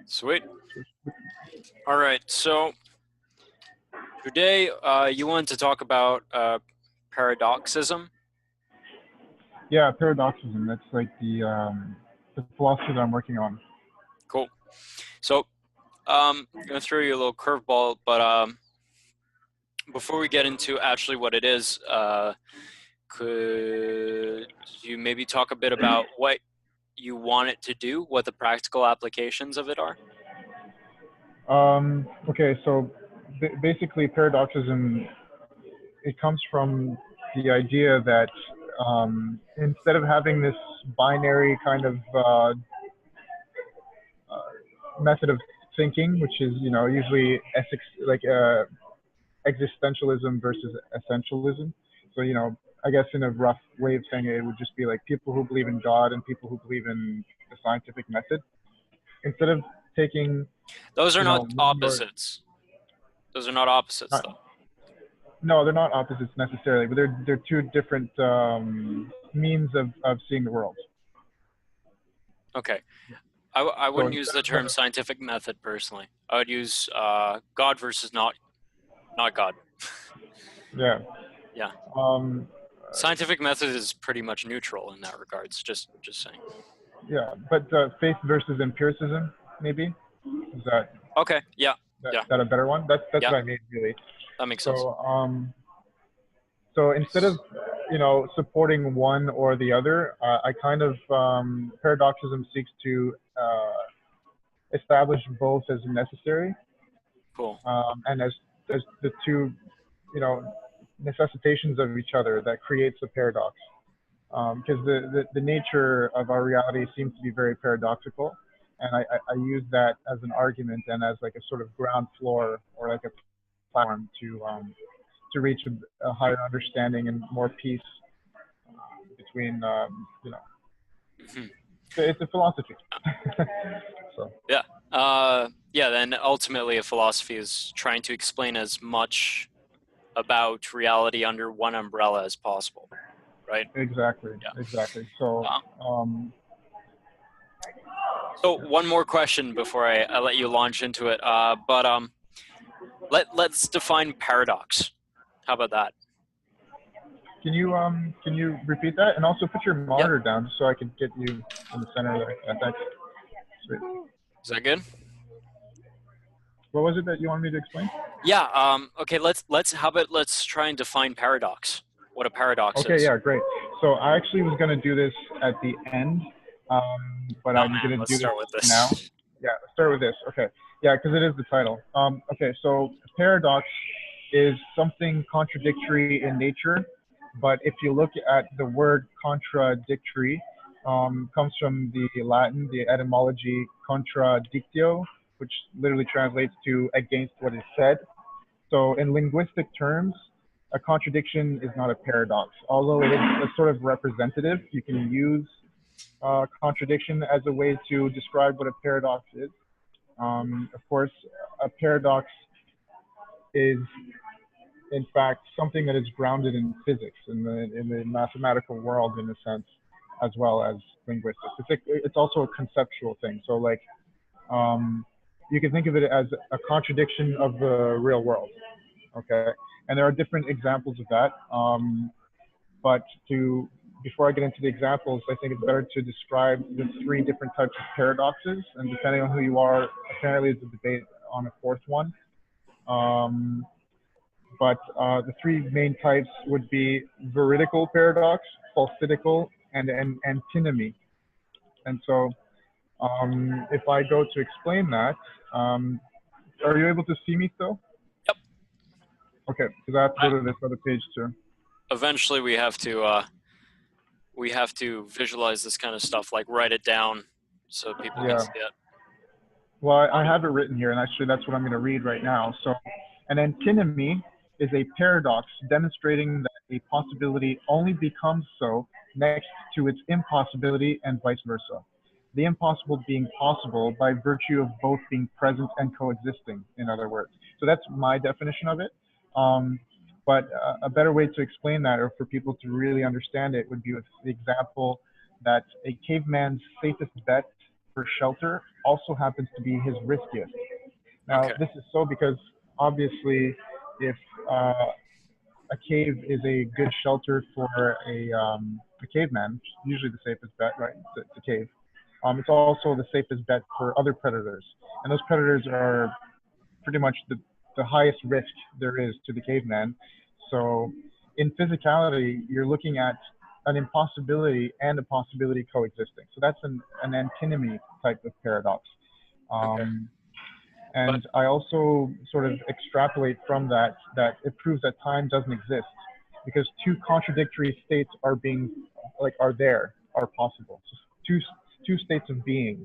Sweet. All right. So today you want to talk about paradoxism. Yeah, paradoxism. That's like the philosophy that I'm working on. Cool. So I'm going to throw you a little curveball, but before we get into actually what it is, could you maybe talk a bit about what you want it to do, what the practical applications of it are? Okay, so basically paradoxism, it comes from the idea that instead of having this binary kind of method of thinking, which is, usually existentialism versus essentialism. So, I guess in a rough way of saying it, it would just be like people who believe in God and people who believe in the scientific method. Instead of taking, Those are not one or, opposites. Those are not opposites, though. no, they're not opposites necessarily, but they're two different means of seeing the world. Okay. I So wouldn't use the term scientific method personally. I would use God versus not God. yeah. Yeah. Um, Scientific method is pretty much neutral in that regards. Just saying. yeah, but faith versus empiricism, maybe. Is that Okay. Yeah. that a better one? That's Yeah. what I mean, really. That makes sense. So instead of supporting one or the other, I kind of paradoxism seeks to establish both as necessary, Cool. and as the two necessitations of each other that creates a paradox. Because the nature of our reality seems to be very paradoxical, and I use that as an argument and as like a sort of ground floor or like a platform to reach a higher understanding and more peace between Mhm. it's a philosophy. So Yeah. Yeah. Then ultimately, a philosophy is trying to explain as much about reality under one umbrella as possible, right? exactly. Yeah. Exactly. So So one more question before I let you launch into it. Let's define paradox. How about that? can you repeat that and also put your Yep. monitor down so I can get you in the center there? Yeah, thanks. Sweet. Is that good? What was it that you wanted me to explain? Yeah. Okay. Let's try and define paradox. What a paradox is. Okay. Yeah. Great. So I actually was going to do this at the end, but No, I'm man. going to Let's do this start with this. now. Yeah. Let's start with this. Okay. Yeah, because it is the title. Okay. So paradox is something contradictory in nature, but if you look at the word contradictory, comes from the Latin, the etymology contradictio, which literally translates to against what is said. So in linguistic terms, a contradiction is not a paradox, although it is a sort of representative. You can use contradiction as a way to describe what a paradox is. Of course, a paradox is in fact something that is grounded in physics, in the mathematical world, in a sense, as well as linguistics. It's also a conceptual thing. So like you can think of it as a contradiction of the real world. Okay, and there are different examples of that. But before I get into the examples, I think it's better to describe the three different types of paradoxes. And depending on who you are, apparently there's a debate on a fourth one. But the three main types would be veridical paradox, falsidical, and antinomy. And so if I go to explain that, are you able to see me still? Yep. Okay, because I have to go to this other page too. Eventually, we have to visualize this kind of stuff, like write it down so people can see it. Well, I have it written here, and actually that's what I'm going to read right now. So an antinomy is a paradox demonstrating that a possibility only becomes so next to its impossibility and vice versa. The impossible being possible by virtue of both being present and coexisting, in other words. So that's my definition of it. But a better way to explain that, or for people to really understand it, would be with the example that a caveman's safest bet for shelter also happens to be his riskiest. Now, Okay. this is so because obviously, if a cave is a good shelter for a caveman, usually the safest bet, right? It's a cave. It's also the safest bet for other predators, and those predators are pretty much the highest risk there is to the caveman. So in physicality, you're looking at an impossibility and a possibility coexisting. So that's an antinomy type of paradox. Okay. Um, But and I also sort of extrapolate from that that it proves that time doesn't exist because two contradictory states are possible. So two states of being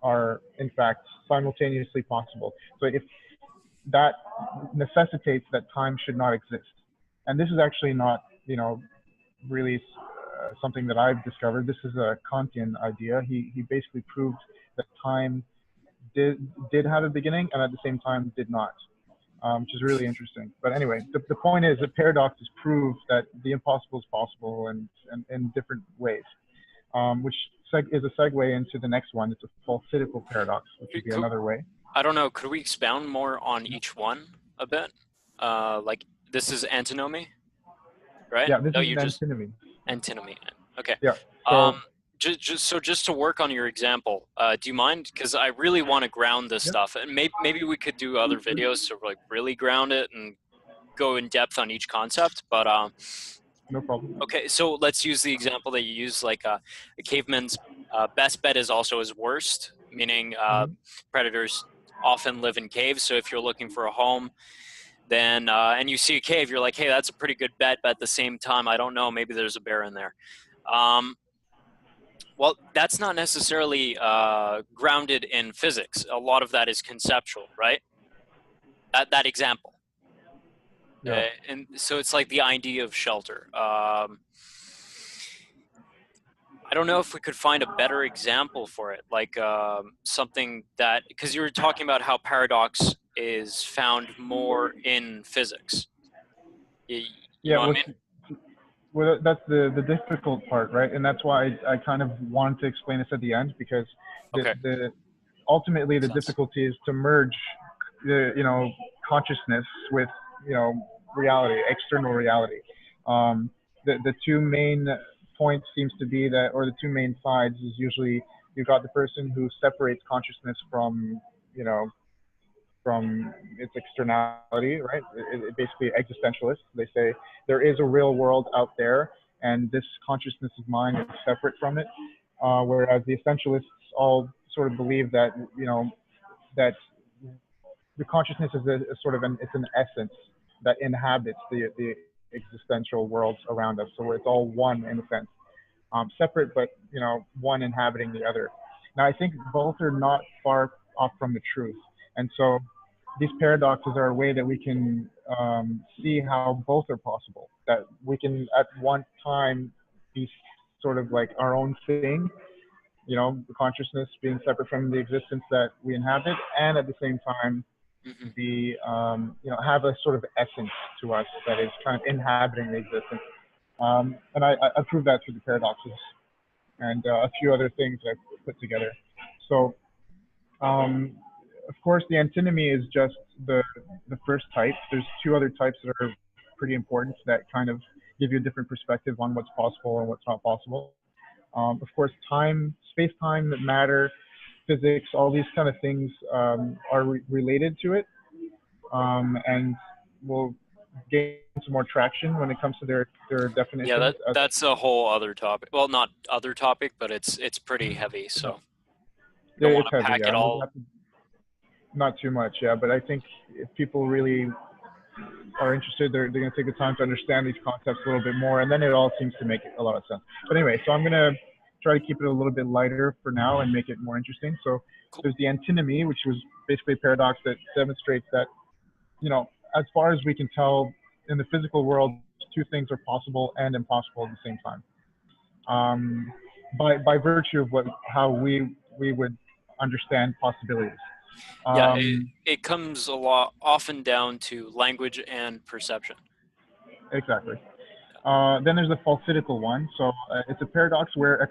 are in fact simultaneously possible. So if that necessitates that time should not exist. And this is actually not, really something that I've discovered. This is a Kantian idea. He basically proved that time did have a beginning and at the same time did not, which is really interesting. But anyway, the point is that paradoxes prove that the impossible is possible and in different ways, which is a segue into the next one. It's a falsitical paradox, which would be could, another way. I don't know. Could we expound more on each one a bit? Like this is antinomy, right? Yeah, this No, is you an just antinomy. antinomy. Okay. Yeah. Um, So just to work on your example, do you mind? Because I really want to ground this yeah, stuff, and maybe we could do other videos to like really ground it and go in depth on each concept. But no problem. okay, so let's use the example that you use. Like a caveman's best bet is also his worst, meaning Hmm. predators often live in caves. So if you're looking for a home, then and you see a cave, you're like, hey, that's a pretty good bet. But at the same time, I don't know, maybe there's a bear in there. Um, well, that's not necessarily grounded in physics. A lot of that is conceptual, right? That example. Yeah. And so it's like the idea of shelter. I don't know if we could find a better example for it, like something that, because you were talking about how paradox is found more in physics. You Yeah. know what I mean? Well, that's the difficult part, right? And that's why I kind of wanted to explain this at the end because Okay, the ultimately the makes sense. difficulty is to merge the consciousness with reality, external reality. Um, the two main points seems to be that, or the two main sides is usually you've got the person who separates consciousness you know from its externality, right? It basically existentialists. They say there is a real world out there, and this consciousness of mine is separate from it. Whereas the essentialists all sort of believe that that the consciousness is a sort of it's an essence that inhabits the existential worlds around us. So it's all one in a sense, separate but one inhabiting the other. Now I think both are not far off from the truth, and so these paradoxes are a way that we can see how both are possible. That we can at one time be sort of like our own thing, the consciousness being separate from the existence that we inhabit, and at the same time Hmm. be have a sort of essence to us that is kind of inhabiting the existence. And I proved that through the paradoxes and a few other things that I've put together. So um, of course, the antinomy is just the first type. There's two other types that are pretty important that kind of give you a different perspective on what's possible and what's not possible. Of course, time, space-time, matter, physics, all these kind of things are related to it, and will gain some more traction when it comes to their Yeah, definitions. that's a whole other topic. Well, not other topic, but it's pretty heavy. So we Yeah, don't want it's to heavy, pack yeah. it And we'd all. have to, not too much, yeah. But I think if people really are interested, they're going to take the time to understand these concepts a little bit more, and then it all seems to make a lot of sense. But anyway, so I'm going to try to keep it a little bit lighter for now and make it more interesting. So Cool. there's the antinomy, which was basically a paradox that demonstrates that, as far as we can tell, in the physical world, two things are possible and impossible at the same time. By virtue of how we would understand possibilities. Yeah, Um, it comes a lot often down to language and perception. exactly. Then there's the falsitical one. So it's a paradox where a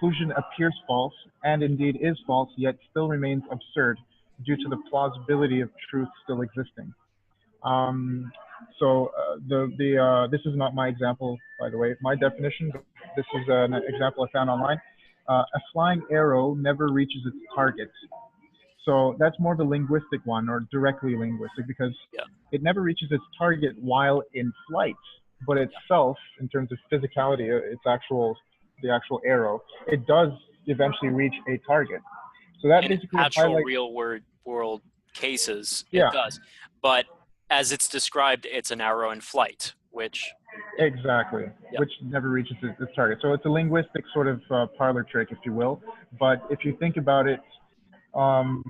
conclusion appears false, and indeed is false, yet still remains absurd due to the plausibility of truth still existing. Um, this is not my example, by the way, my definition, but this is an example I found online. A flying arrow never reaches its target. So that's more the linguistic one, or directly linguistic, because Yeah. it never reaches its target while in flight, but Yeah. itself, in terms of physicality, the actual arrow, it does eventually reach a target. So that In basically actual highlights, real world cases, it yeah, does. But as it's described, it's an arrow in flight, which, yeah, exactly, yeah, which never reaches its target. So it's a linguistic sort of parlor trick, if you will. But if you think about it, um,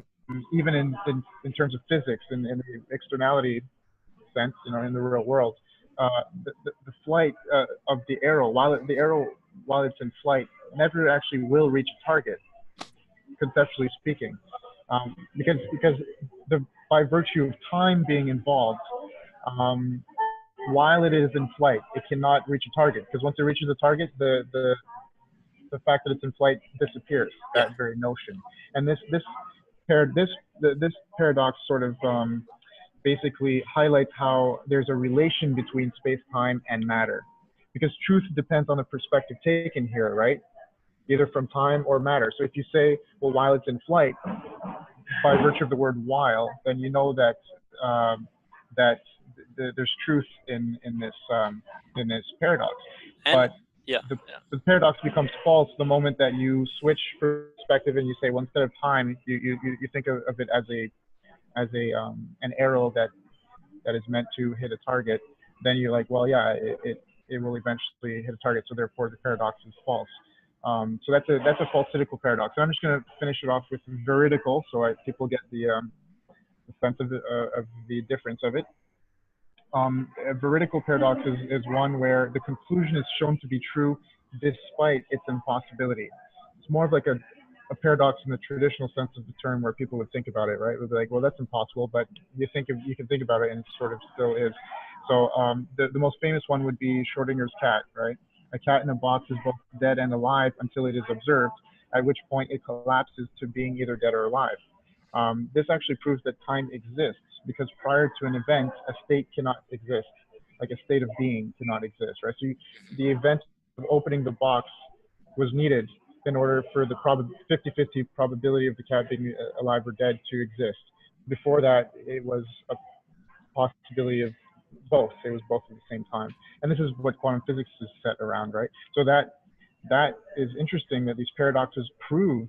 even in terms of physics and in the externality sense, in the real world, the flight of the arrow, while it's in flight, never actually will reach a target, conceptually speaking, because by virtue of time being involved, um, while it is in flight, it cannot reach a target, because once it reaches a target, the fact that it's in flight disappears. yeah. That very notion, and this paradox sort of basically highlights how there's a relation between space-time and matter, because truth depends on the perspective taken here, right? Either from time or matter. So if you say, well, while it's in flight, by virtue of the word while, then you know that that there's truth in this paradox. And But yeah, the, yeah, the paradox becomes false the moment that you switch perspective and you say, well, instead of time, you think of it as an arrow that is meant to hit a target. Then you're like, well, yeah, it will eventually hit a target, so therefore the paradox is false. So that's a falsidical paradox. And I'm just going to finish it off with veridical, so people get the sense of the difference of it. A veridical paradox is one where the conclusion is shown to be true despite its impossibility. It's more of like a paradox in the traditional sense of the term, where people would think about it, right? It would be like, well, that's impossible, but you can think about it, and it sort of still is. So the most famous one would be Schrodinger's cat, right? A cat in a box is both dead and alive until it is observed, at which point it collapses to being either dead or alive. This actually proves that time exists, because prior to an event, a state cannot exist, like a state of being cannot exist, right? So the event of opening the box was needed in order for the 50-50 probability of the cat being alive or dead to exist. Before that, it was a possibility of both. It was both at the same time. And this is what quantum physics is set around, right? So that is interesting, that these paradoxes prove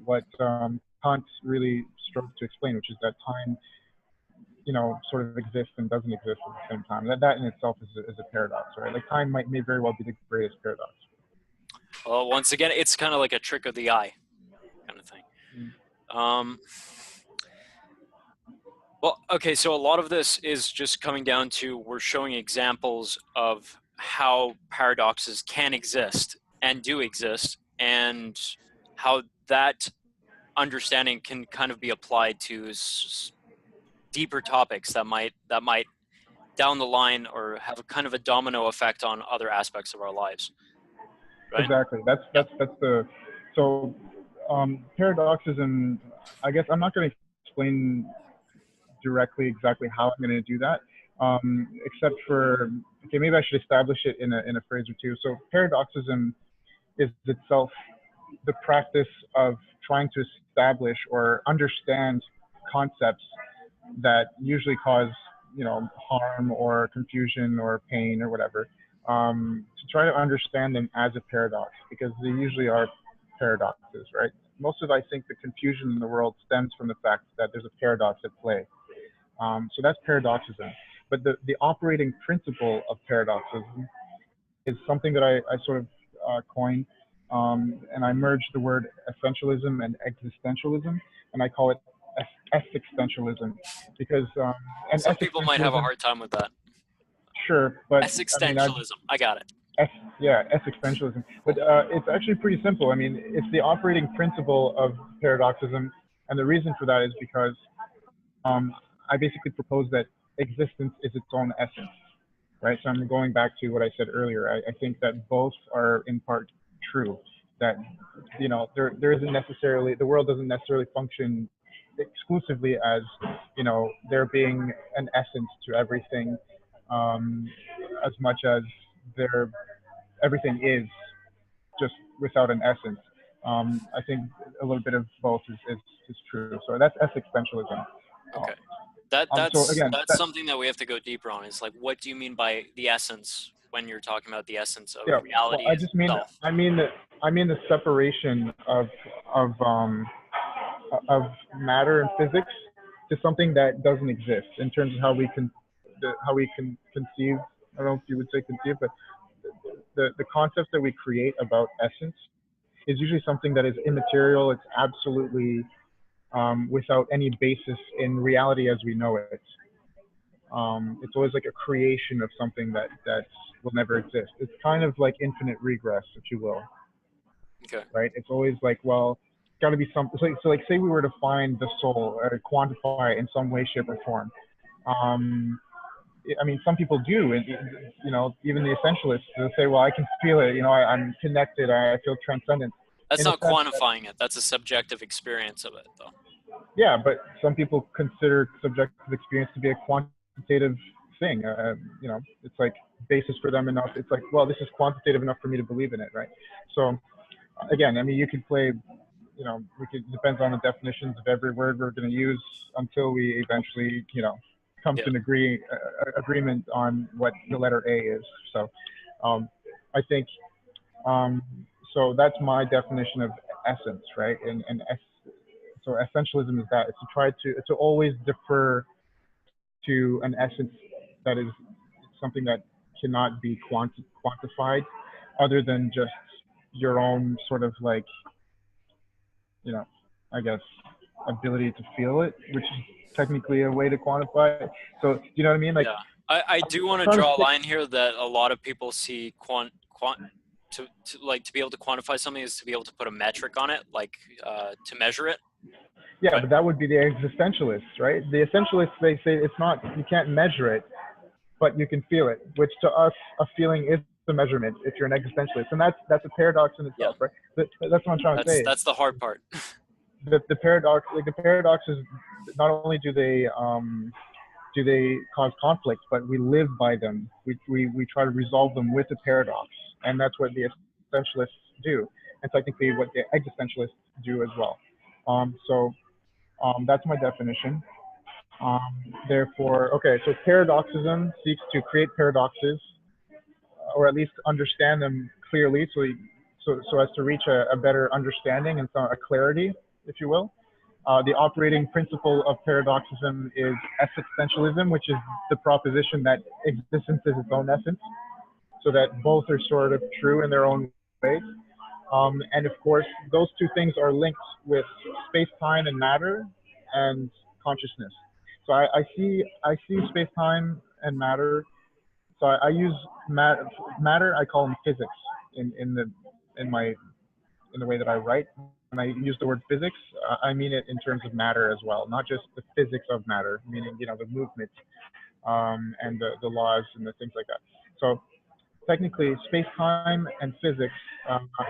what Kant really strove to explain, which is that time, sort of exists and doesn't exist at the same time. That in itself is a paradox, right? Like time may very well be the greatest paradox. Well, once again, it's kind of like a trick of the eye kind of thing. Um, well, okay, so a lot of this is just coming down to, we're showing examples of how paradoxes can exist and do exist, and how that understanding can kind of be applied to deeper topics that might down the line or have a kind of a domino effect on other aspects of our lives, right? Exactly. That's Yeah. that's the so paradoxism. I guess I'm not going to explain directly exactly how I'm going to do that, except for, okay, maybe I should establish it in a phrase or two. So paradoxism is itself the practice of trying to establish or understand concepts that usually cause harm or confusion or pain or whatever, to try to understand them as a paradox, because they usually are paradoxes, right? Most of, I think, the confusion in the world stems from the fact that there's a paradox at play. So that's paradoxism. But the operating principle of paradoxism is something that I sort of coined, and I merged the word essentialism and existentialism, and I call it existentialism, because and Some people might have a existentialism, hard time with that. sure, but I mean, Existentialism. I got it. Yeah, existentialism, but it's actually pretty simple. I mean, it's the operating principle of paradoxism, and the reason for that is because I basically propose that existence is its own essence, right? So I'm going back to what I said earlier. I think that both are in part true. that, there isn't necessarily, the world doesn't necessarily function exclusively as, there being an essence to everything, um, as much as there everything is just without an essence. I think a little bit of both is true. So that's existentialism. Okay. So again, That's something that we have to go deeper on. Is like, what do you mean by the essence when you're talking about the essence of yeah. Well, reality I just mean itself? the separation of um, of matter and physics to something that doesn't exist in terms of how we can conceive. I don't know if you would say conceive, but the concepts that we create about essence is usually something that is immaterial. It's absolutely without any basis in reality as we know it. It's always like a creation of something that will never exist. It's kind of like infinite regress, if you will, Okay. right? It's always like, well, it's got to be something. So like, say we were to find the soul or quantify it in some way, shape, or form. Um, I mean, some people do, and even the essentialists, they'll say, well, I can feel it. I'm connected. I feel transcendence. That's In a not sense, quantifying it. That's a subjective experience of it, though. yeah, but some people consider subjective experience to be a quantitative thing. It's like basis for them enough. It's like, well, this is quantitative enough for me to believe in it, right? So again, I mean, you could play, depends on the definitions of every word we're going to use until we eventually, come Yeah. to an agreement on what the letter A is. So I think, um, so that's my definition of essence, right? So essentialism is that, it's to try to always defer to an essence that is something that cannot be quantified other than just your own sort of like, I guess, ability to feel it, which is technically a way to quantify it. So, do you know what I mean? Like, Yeah. I do want to trying to draw a stick, line here that a lot of people see to be able to quantify something is to be able to put a metric on it, like to measure it. yeah, But but that would be the existentialists, right? The essentialists, they say it's not, you can't measure it, but you can feel it, which to us, a feeling is the measurement if you're an existentialist. And that's a paradox in yeah, itself, right? That's what I'm trying to say. that's the hard part. The paradox, like the paradox is, not only do they cause conflict, but we live by them. We try to resolve them with a paradox. And that's what the essentialists do. And technically what the existentialists do as well. That's my definition. Um, Therefore, okay, so paradoxism seeks to create paradoxes, or at least understand them clearly, so as to reach a better understanding and a clarity, if you will. The operating principle of paradoxism is existentialism, which is the proposition that existence is its own essence, so that both are sort of true in their own ways. And of course, those two things are linked with space-time and matter and consciousness. So I see space-time and matter. So I use matter. I call them physics in my in the way that I write. When I use the word physics, I mean it in terms of matter as well, not just the physics of matter, meaning the movement and the laws and the things like that. So technically, space-time and physics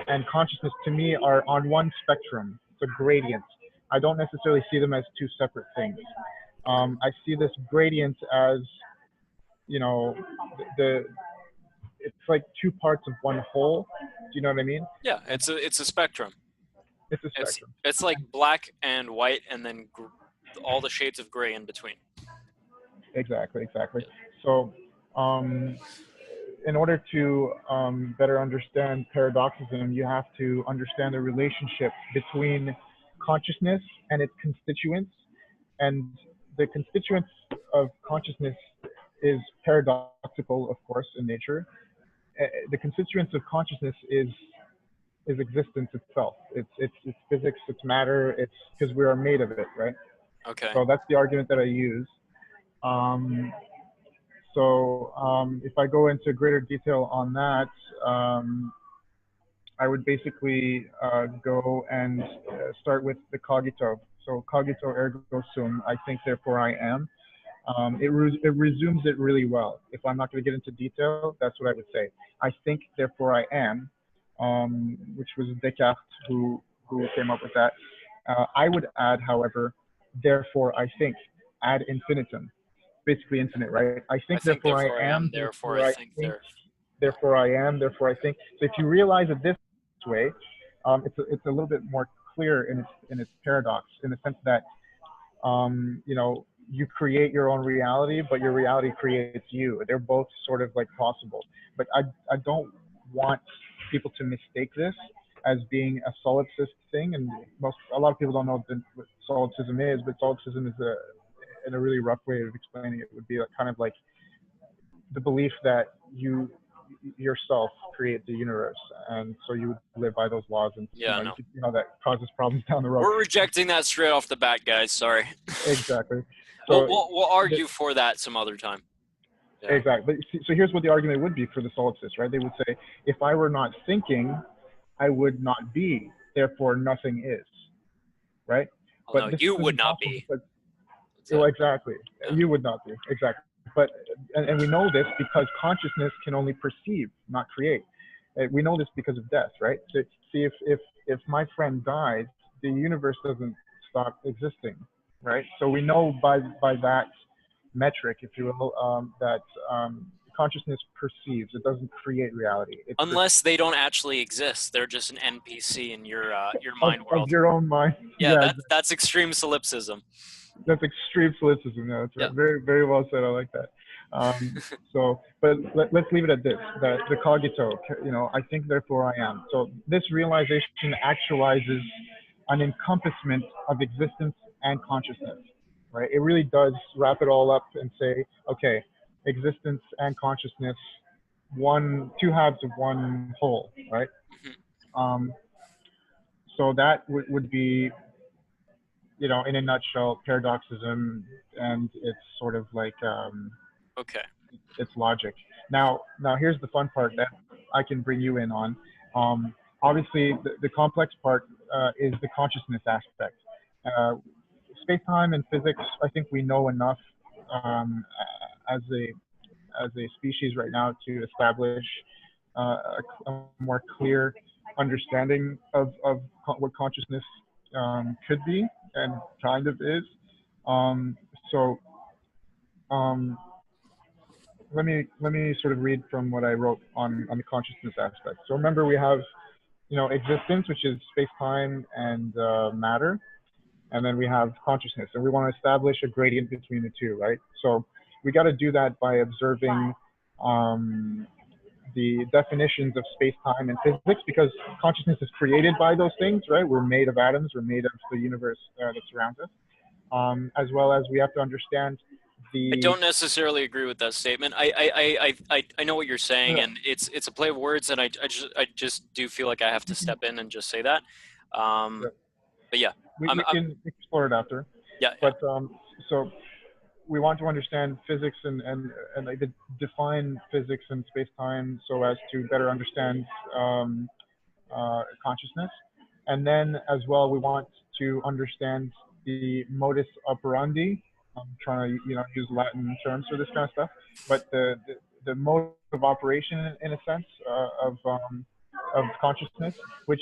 and consciousness to me are on one spectrum. It's a gradient. I don't necessarily see them as two separate things. I see this gradient as, you know, the it's like two parts of one whole. Do you know what I mean? Yeah, it's a spectrum. It's a spectrum. It's like black and white, and then all the shades of gray in between. Exactly. Yeah. So, um, in order to better understand paradoxism, you have to understand the relationship between consciousness and its constituents. And the constituents of consciousness is paradoxical, of course, in nature. The constituents of consciousness is existence itself. It's physics, it's matter, it's because we are made of it, right? Okay. So that's the argument that I use. Um, if I go into greater detail on that, I would basically go and start with the cogito. So cogito ergo sum, I think, therefore I am. It resumes it really well. If I'm not going to get into detail, that's what I would say. I think, therefore I am. which was Descartes who came up with that. I would add, however, therefore I think, ad infinitum, basically infinite, right? I I think, think, therefore I therefore I am, am, therefore I therefore I think think, there. Yeah. therefore I am, therefore I think. So if you realize it this way, it's a little bit more clear in its paradox, in the sense that you know, you create your own reality, but your reality creates you. They're both sort of like possible. But I don't want people to mistake this as being a solipsist thing. And a lot of people don't know what solipsism is, but solipsism is in a really rough way of explaining it would be kind of like the belief that you yourself create the universe, and so you would live by those laws, and Yeah, no. you know that causes problems down the road. We're rejecting that straight off the bat, guys. Sorry. Exactly. we'll, So we'll, we'll argue for that some other time. Yeah. exactly. So here's what the argument would be for the solipsists, right? They would say, if I were not thinking, I would not be. Therefore, nothing is, right? Oh, But no, this you would isn't not possible be. because, That's well, it. exactly, Yeah. you would not be, exactly. But and we know this because consciousness can only perceive, not create. We know this because of death, right? So see, if my friend dies, the universe doesn't stop existing, right? So we know by that metric, if you will, that consciousness perceives. It doesn't create reality. It Unless they don't actually exist, they're just an NPC in your mind of world. your own mind. Yeah, Yeah, that's extreme solipsism. that's extreme solipsism. Yeah, that's Yeah. right. Very, very well said. I like that. So, but let's leave it at this: that the cogito, you know, I think, therefore I am. So this realization actualizes an encompassment of existence and consciousness, right? It really does wrap it all up and say, okay, existence and consciousness, two halves of one whole, right? Mhm. Um, so that would be, you know, in a nutshell, paradoxism, and it's sort of like Okay. its logic. Now here's the fun part that I can bring you in on. Obviously, the complex part is the consciousness aspect. Uh, Space-time and physics, I think we know enough um, as a species right now to establish a more clear understanding of what consciousness could be and kind of is. Um, so um, let me sort of read from what I wrote on the consciousness aspect. So remember, we have, you know, existence, which is space-time and matter, and then we have consciousness, and we want to establish a gradient between the two, right? So we got to do that by observing the definitions of space-time and physics, because consciousness is created by those things, right? We're made of atoms, we're made of the universe that surrounds us, as well as we have to understand I the don't necessarily agree with that statement. I know what you're saying, and it's a play of words, and I just do feel like I have to step in and just say that. yeah, But yeah, we can explore it after, yeah, yeah. but so we want to understand physics and like define physics and space-time so as to better understand consciousness. And then as well, we want to understand the modus operandi. I'm trying to, you know, use Latin terms for this kind of stuff, but the mode of operation, in a sense, of consciousness, which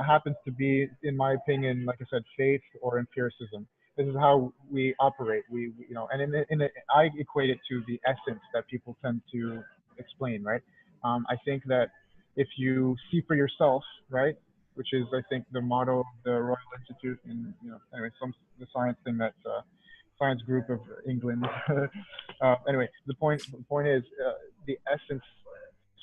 happens to be, in my opinion, like I said, faith or empiricism. This is how we operate. You know, and I equate it to the essence that people tend to explain, right? I think that if you see for yourself, right, which is, I think, the motto of the Royal Institute, and, you know, anyway, the science thing, that science group of England. Anyway, the point is the essence,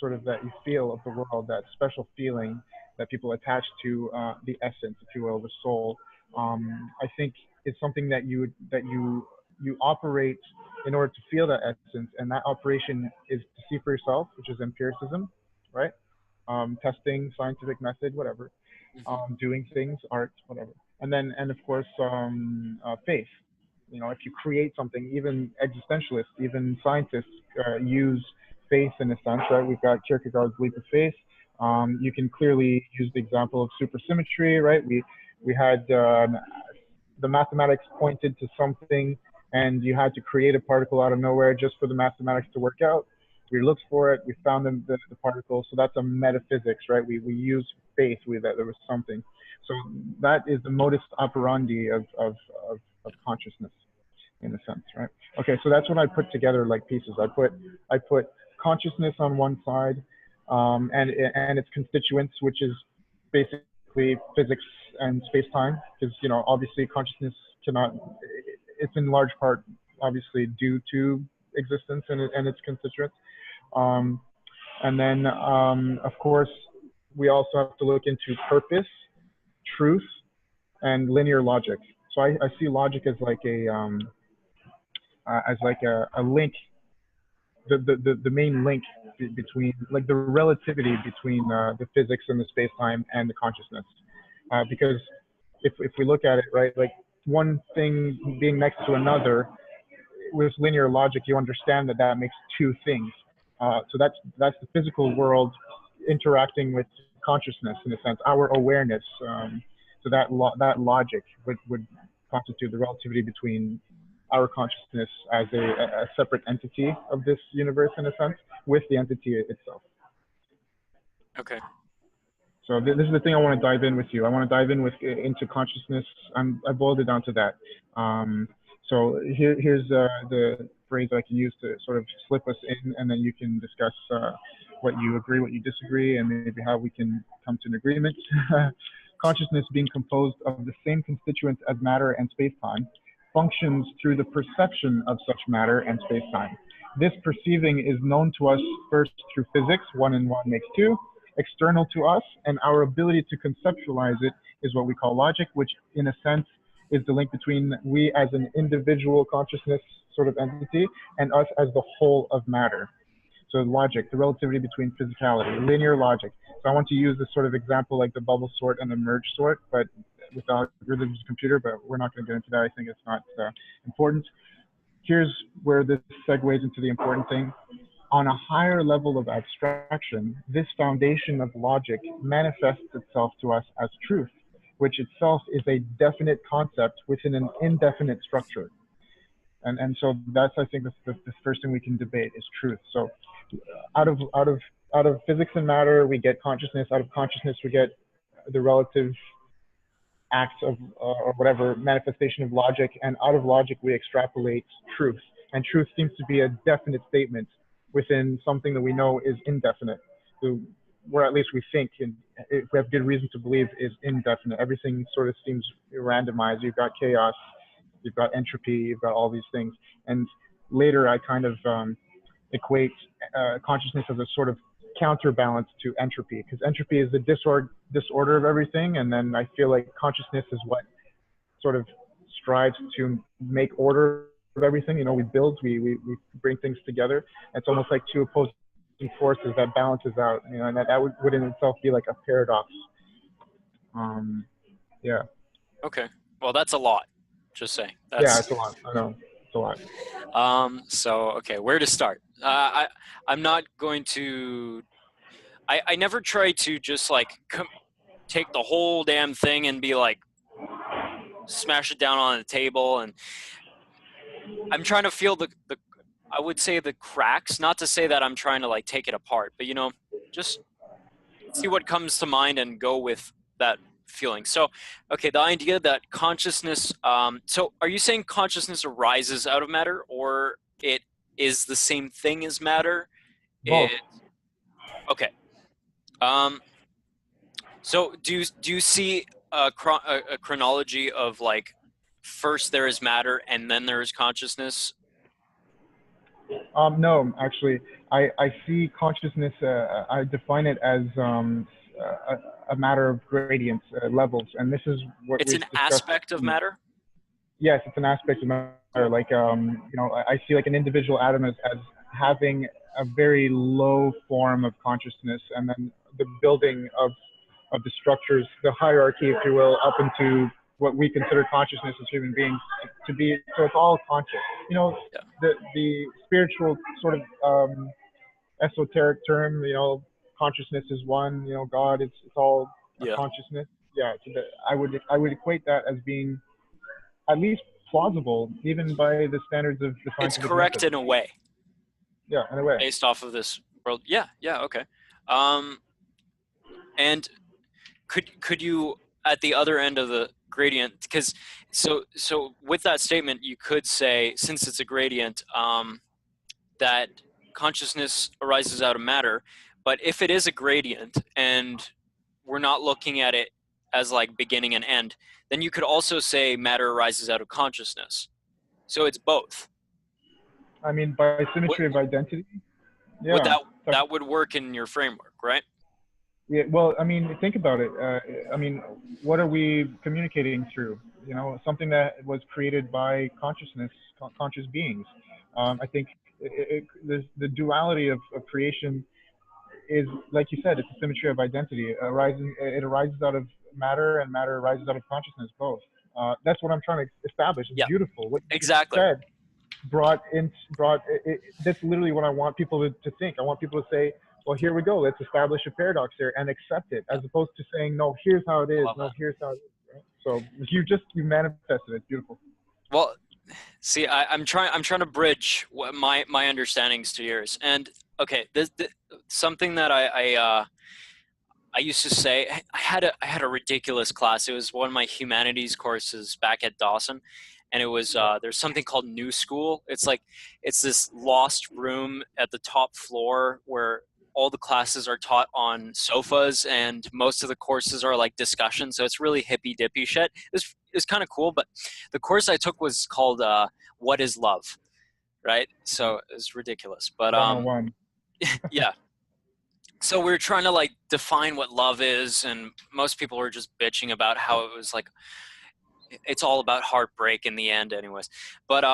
sort of, that you feel of the world, that special feeling that people attach to the essence, if you will, the soul. I think it's something that you operate in order to feel that essence, and that operation is to see for yourself, which is empiricism, right? Testing, scientific method, whatever, Hmm. doing things, art, whatever. And of course, faith. You know, if you create something, even existentialists, even scientists use faith in a sense, right? We've got Kierkegaard's leap of faith. You can clearly use the example of supersymmetry, right? We had the mathematics pointed to something, and you had to create a particle out of nowhere just for the mathematics to work out. We looked for it. We found the particles. So that's a metaphysics, right? We use faith that there was something. So that is the modus operandi of consciousness in a sense, right? Okay, so that's when I put together like pieces. I put consciousness on one side, and its constituents, which is basically physics and space-time, because obviously consciousness cannot. It's in large part obviously due to existence and its constituents. Um, and then of course we also have to look into purpose, truth, and linear logic. So I see logic as like a link, the main link between like the relativity between the physics and the space time and the consciousness, because if we look at it right, like one thing being next to another with linear logic, you understand that makes two things. So that's the physical world interacting with consciousness in a sense, our awareness. So that logic would constitute the relativity between our consciousness as a separate entity of this universe in a sense with the entity itself. Okay. So this is the thing I want to dive in with you. I want to dive in into consciousness. I boiled it down to that. So here's the phrase I can use to sort of slip us in, and then you can discuss what you agree, what you disagree, and maybe how we can come to an agreement. Consciousness, being composed of the same constituents as matter and space-time, functions through the perception of such matter and space-time. This perceiving is known to us first through physics, 1 and 1 makes 2, external to us, and our ability to conceptualize it is what we call logic, which in a sense is the link between we as an individual consciousness sort of entity and us as the whole of matter. So logic, the relativity between physicality, linear logic. So I want to use this sort of example like the bubble sort and the merge sort, but with the algorithms computer, but we're not going to get into that. I think it's not important. Here's where this segues into the important thing. On a higher level of abstraction, this foundation of logic manifests itself to us as truth, which itself is a definite concept within an indefinite structure. And so that's, I think, the first thing we can debate is truth. So out of physics and matter, we get consciousness. Out of consciousness, we get the relative acts of or whatever manifestation of logic, and out of logic we extrapolate truth, and truth seems to be a definite statement within something that we know is indefinite, so, or at least we think, and if we have good reason to believe, is indefinite. Everything sort of seems randomized. You've got chaos, you've got entropy, you've got all these things. And later I kind of equate consciousness as a sort of counterbalance to entropy, because entropy is the disorder of everything, and then I feel like consciousness is what sort of strives to make order of everything. We build, we bring things together. It's almost like two opposing forces that balances out, and that would in itself be like a paradox. Yeah. Okay. Well, that's a lot. Just saying. Yeah, it's a lot. I know, it's a lot. So okay, where to start? I'm not going to. I never try to just like take the whole damn thing and be like smash it down on the table, and I'm trying to feel the I would say the cracks. Not to say that I'm trying to like take it apart, but just see what comes to mind and go with that feeling. So, okay, the idea that consciousness. So, are you saying consciousness arises out of matter, or it is the same thing as matter? Both. Okay. So, do you see a chronology of like first there is matter and then there is consciousness? No, actually, I see consciousness. I define it as a matter of gradients, levels, and this is what It's we've an discussed. aspect of matter. Yes, it's an aspect of matter. Like I see like an individual atom as having a very low form of consciousness, and then the building of the structures, the hierarchy, if you will, up into what we consider consciousness as human beings to be. So it's all conscious. Yeah. The spiritual sort of esoteric term, consciousness is one. God, it's all a Yeah. consciousness. Yeah, so I would equate that as being at least plausible, even by the standards of the It's scientific correct method. in a way. Yeah, in a way. based off of this world. Yeah, yeah, okay. Um, and could you at the other end of the gradient, because so with that statement you could say, since it's a gradient, that consciousness arises out of matter, but if it is a gradient and we're not looking at it as like beginning and end, then you could also say matter arises out of consciousness. So it's both. I mean, by Would, symmetry of identity. would Yeah. that would work in your framework, right? Yeah, well, I mean, think about it. I mean, what are we communicating through? You know, something that was created by consciousness, conscious beings. I think the duality of creation is, like you said, it's a symmetry of identity. It arises out of matter, and matter arises out of consciousness, both. That's what I'm trying to establish. It's Yeah, beautiful. What you just exactly. said that's literally what I want people to think. I want people to say, well, here we go, let's establish a paradox here and accept it, Yeah, as opposed to saying, no, here's how it I is, love no, that. here's how it is, right? So you manifested it. It's beautiful. Well, see, I'm trying to bridge what my understandings to yours. And okay, this something that I used to say, I had a ridiculous class. It was one of my humanities courses back at Dawson, and it was Yeah. there's something called New School. It's like it's this lost room at the top floor where all the classes are taught on sofas, and most of the courses are like discussion. So it's really hippy dippy shit. It's kind of cool, but the course I took was called "What Is Love," right? So it's ridiculous, but 101. yeah, so we are trying to like define what love is, and most people were just bitching about how it was like it's all about heartbreak in the end anyways. But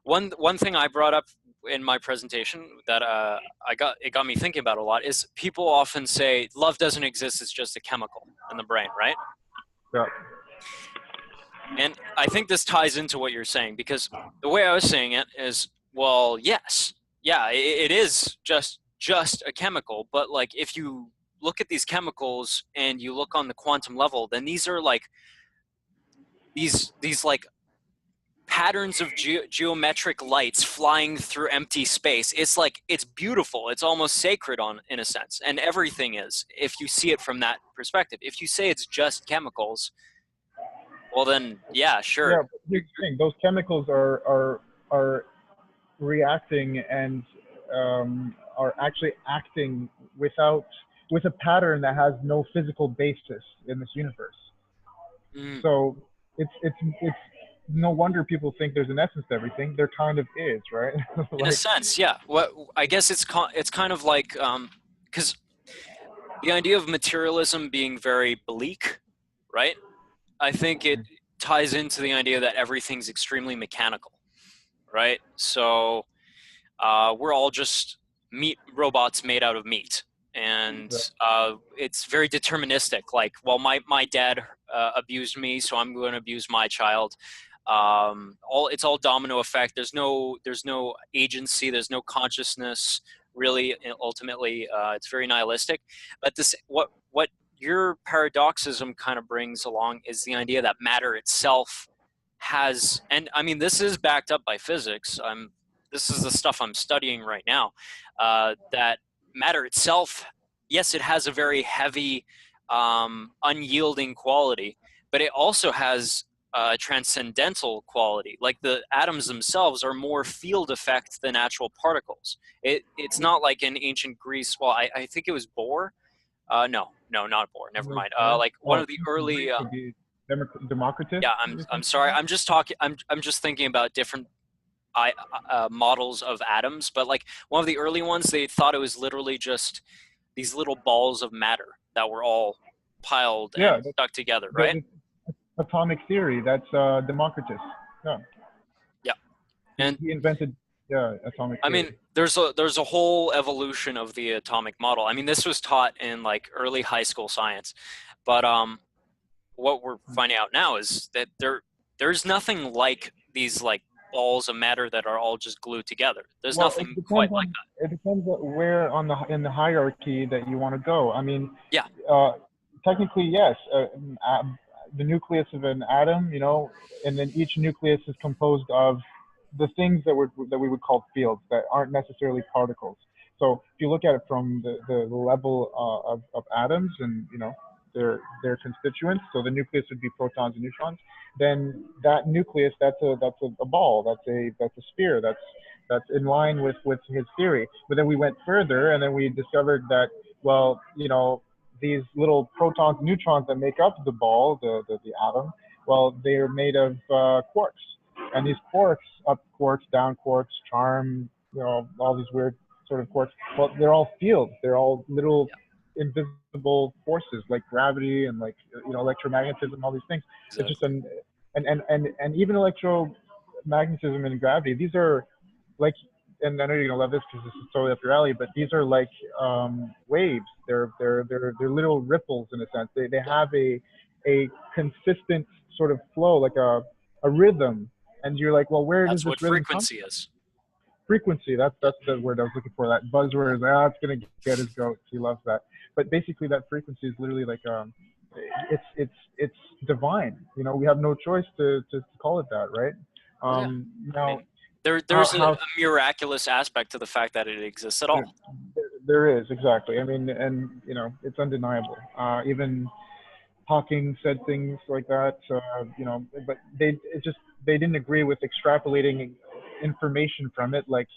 one thing I brought up in my presentation that it got me thinking about a lot is people often say love doesn't exist, it's just a chemical in the brain, right? Yeah. And I think this ties into what you're saying, because the way I was saying it is, well, yes, yeah, it is just a chemical, but like if you look at these chemicals and you look on the quantum level, then these are like these like patterns of geometric lights flying through empty space. It's like it's beautiful. It's almost sacred on in a sense, and everything is if you see it from that perspective. If you say it's just chemicals, well then yeah, sure. Yeah, but here's the thing, those chemicals are reacting and are actually acting with a pattern that has no physical basis in this universe. Mm. So it's no wonder people think there's an essence to everything. There kind of is, right? In a Like, sense, yeah. What I guess it's kind of like because the idea of materialism being very bleak, right? I think it ties into the idea that everything's extremely mechanical, right? So we're all just meat robots made out of meat, and it's very deterministic. Like, well, my dad abused me, so I'm going to abuse my child. All it's all domino effect. There's no agency. There's no consciousness. Really, ultimately, it's very nihilistic. But this what your paradoxism kind of brings along is the idea that matter itself has, and I mean this is backed up by physics. This is the stuff I'm studying right now. That matter itself, yes, it has a very heavy, unyielding quality, but it also has transcendental quality. Like the atoms themselves are more field effect than actual particles. It's not like in ancient Greece. Well, I think it was Bohr. No, not Bohr. Never mind. Like one oh, of the early. Greek would be Democritus. Yeah, You're I'm thinking sorry. about? I'm just talking. I'm just thinking about different models of atoms. But like one of the early ones, they thought it was literally just these little balls of matter that were all piled Yeah, and stuck together, right? the atomic theory. That's Democritus. Yeah, Yeah. And he invented, yeah, atomic I mean, theory. there's a whole evolution of the atomic model. I mean, this was taught in like early high school science, but what we're finding out now is that there's nothing like these like balls of matter that are all just glued together. There's Well, nothing quite like that. it depends on where on the in the hierarchy that you want to go. I mean, Yeah. uh, technically, yes, the nucleus of an atom, you know, and then each nucleus is composed of the things that we would call fields that aren't necessarily particles. So if you look at it from the level of atoms and their constituents, so the nucleus would be protons and neutrons. Then that nucleus, that's a ball, that's a sphere, that's in line with his theory. But then we went further, and then we discovered that, well, these little protons and neutrons that make up the ball, the atom, well, they're made of quarks. And these quarks, up quarks, down quarks, charm, all these weird sort of quarks, well, they're all fields. They're all little invisible forces like gravity and like electromagnetism, all these things. It's just Exactly. and even electromagnetism and gravity, these are like, and I know you're gonna love this because this is totally up your alley, but these are like waves. They're little ripples in a sense. They Yeah. have a consistent sort of flow, like a rhythm. And you're like, well, where does That's this what rhythm come frequency from? is. Frequency. That's Yeah. that's the word I was looking for. That Yeah. buzzword is it's gonna get his goat. He loves that. But basically, that frequency is literally like it's divine. We have no choice to call it that, right? Well, yeah. I Now, mean, how there's a how miraculous aspect to the fact that it exists at there, all. there is exactly. I mean, and it's undeniable. Even Hawking said things like that, but they didn't agree with extrapolating information from it, like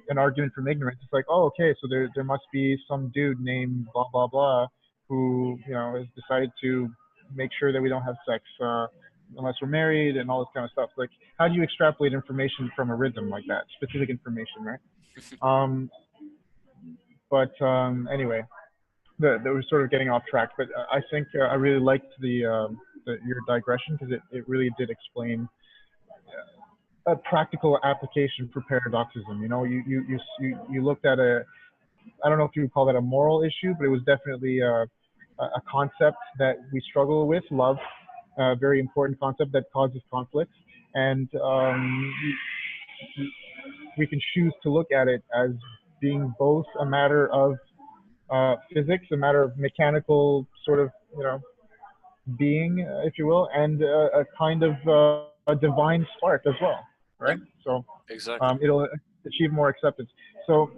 an argument from ignorance. It's like, oh, okay, so there must be some dude named blah blah blah who has decided to make sure that we don't have sex unless we're married and all this kind of stuff. Like, how do you extrapolate information from a rhythm like that? Specific information, right? Um, but anyway, that was sort of getting off track, but I think I really liked your digression because it really did explain a practical application for paradoxism. You looked at I don't know if you would call that a moral issue, but it was definitely a concept that we struggle with, love, a very important concept that causes conflict, and we can choose to look at it as being both a matter of physics, a matter of mechanical sort of being, if you will, and a kind of a divine spark as well, Yeah. right? So Exactly. it'll achieve more acceptance. So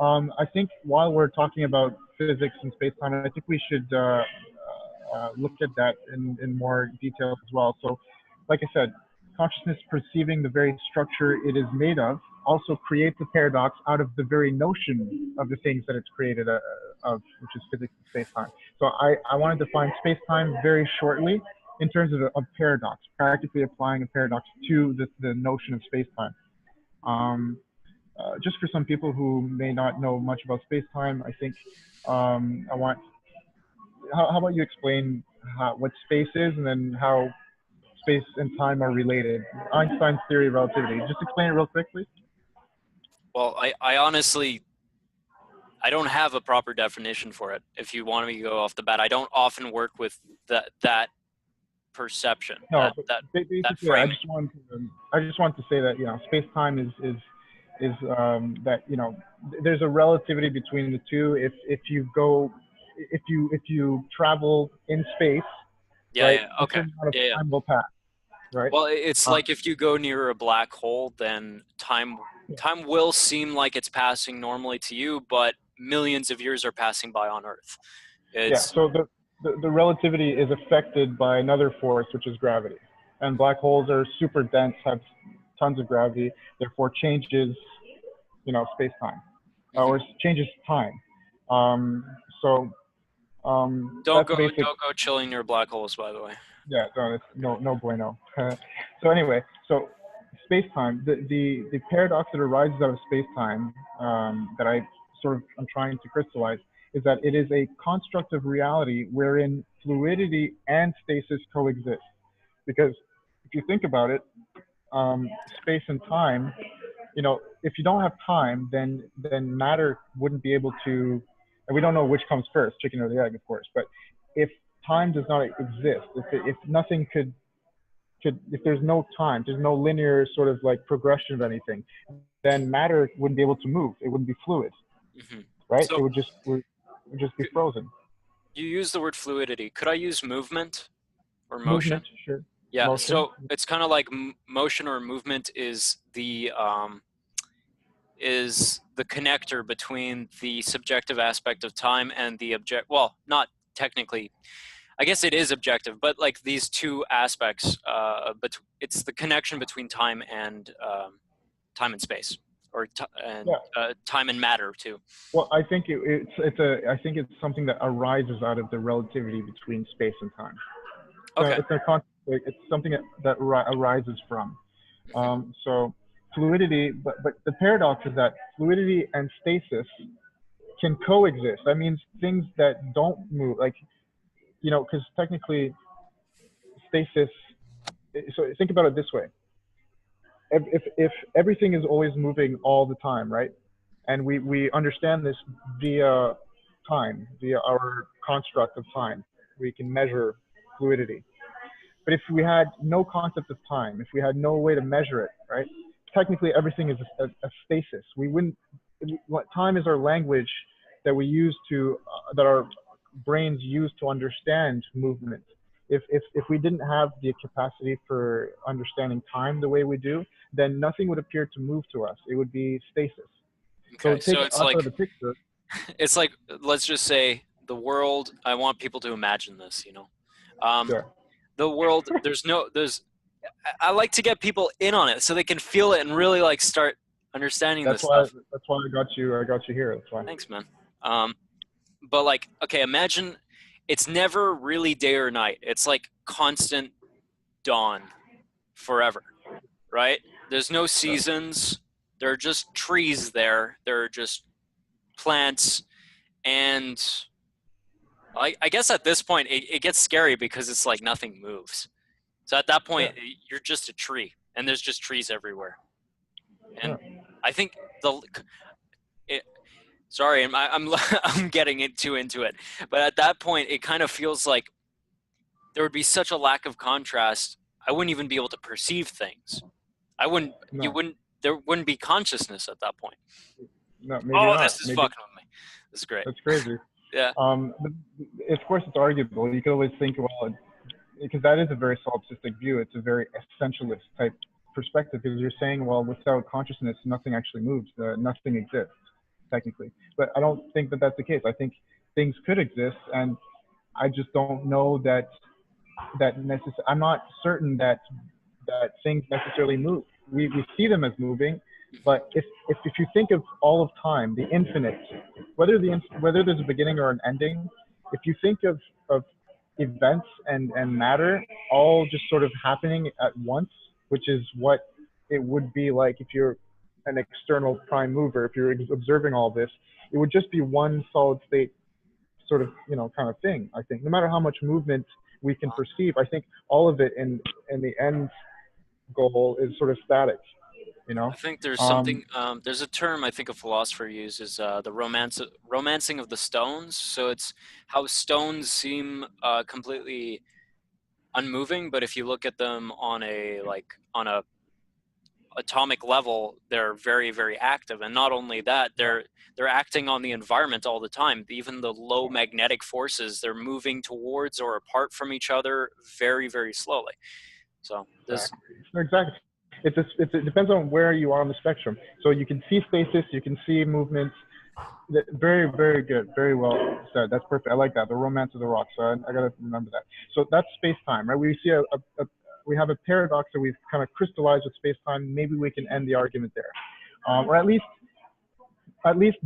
I think while we're talking about physics and space-time, I think we should look at that in more detail as well. So, like I said, consciousness perceiving the very structure it is made of also creates a paradox out of the very notion of the things that it's created of, which is physics and space-time. So I want to define space-time very shortly in terms of a paradox, practically applying a paradox to the notion of space-time. Just for some people who may not know much about space-time, I think I want. How about you explain what space is, and then how space and time are related? Einstein's theory of relativity. Just explain it real quick, please. Well, I honestly, I don't have a proper definition for it. If you want me to go off the bat, I don't often work with that perception, No, but that basically, framing. I just want to say that space time is that there's a relativity between the two. If you travel in space, Yeah, right, yeah, a okay. certain amount of Yeah, yeah. time will pass, right? Well, it's Uh, like if you go near a black hole, then time will seem like it's passing normally to you, but millions of years are passing by on Earth. yeah. It's So the relativity is affected by another force, which is gravity, and black holes are super dense, have tons of gravity, therefore changes space time, mhm. or changes time. Um, so that's the basic. Don't go chilling near black holes, by the way. Yeah, no, it's no bueno. So anyway, so space-time, the paradox that arises out of space-time that I'm trying to crystallize is that it is a construct of reality wherein fluidity and stasis coexist. Because if you think about it, space and time, if you don't have time, then matter wouldn't be able to, and we don't know which comes first, chicken or the egg, of course. But if time does not exist, if nothing if there's no time, there's no linear sort of like progression of anything, then matter wouldn't be able to move. It wouldn't be fluid, Hmm. right? So Would just be frozen. you use the word fluidity. Could I use movement or Movement, motion? sure. Yeah, motion. so it's kind of like motion or movement is the connector between the subjective aspect of time and the object. Well, not technically. I guess it is objective, but like these two aspects. But it's the connection between time and space, or Yeah. time and matter too. Well, I think I think it's something that arises out of the relativity between space and time. So Okay. it's something that arises from. So fluidity, but the paradox is that fluidity and stasis can coexist. That means things that don't move, like, because technically stasis. So think about it this way: if everything is always moving all the time, right? And we understand this via time, via our construct of time. We can measure fluidity. But if we had no concept of time, if we had no way to measure it, right? Technically, everything is a stasis. We wouldn't. Time is our language that we use that our brains use to understand movement. If we didn't have the capacity for understanding time the way we do, then nothing would appear to move to us. It would be stasis. So Okay. take So us out of the picture. it's like let's just say the world. I want people to imagine this. Um, Sure. the world. There's. I like to get people in on it so they can feel it and really like start understanding this That's why. stuff. That's why I got you. I got you here. That's why. Thanks, man. Um, but like, okay, imagine it's never really day or night. It's like constant dawn forever, right? There's no Sure. seasons. There are just trees there. There are just plants. And I guess at this point, it gets scary because it's like nothing moves. So at that Yeah. point, you're just a tree, and there's just trees everywhere. Yeah. And I think it, sorry, I'm I'm getting too into it, but at that point, it kind of feels like there would be such a lack of contrast. I wouldn't even be able to perceive things. I wouldn't. You No. wouldn't. There wouldn't be consciousness at that point. No. Maybe Oh, this not. is Maybe fucking with me. This is great. that's crazy. Yeah. But of course, it's arguable. You could always think, well, because that is a very solipsistic view. It's a very essentialist type perspective because you're saying, well, without consciousness, nothing actually moves. Nothing exists technically. But I don't think that that's the case. I think things could exist, and I just don't know I'm not certain that things necessarily move. We see them as moving, but if you think of all of time, the infinite, whether there's a beginning or an ending, if you think of events and matter all just sort of happening at once, which is what it would be like if you're an external prime mover, if you're observing all this, it would just be one solid state sort of, kind of thing. I think no matter how much movement we can perceive, I think all of it in the end goal is sort of static, you I know. think there's Um, something. There's a term I think a philosopher uses, the romancing of the stones. So it's how stones seem completely unmoving, but if you look at them on a atomic level, they're very very active. And not only that, they're acting on the environment all the time. Even the low magnetic forces, they're moving towards or apart from each other very very slowly. So this. exactly. It depends on where you are on the spectrum. So you can see stasis, you can see movements. Very, very good. Very well said. That's perfect. I like that. The romance of the rocks. So I got to remember that. So that's space time, right? We see we have a paradox that we've kind of crystallized with space time. Maybe we can end the argument there, or at least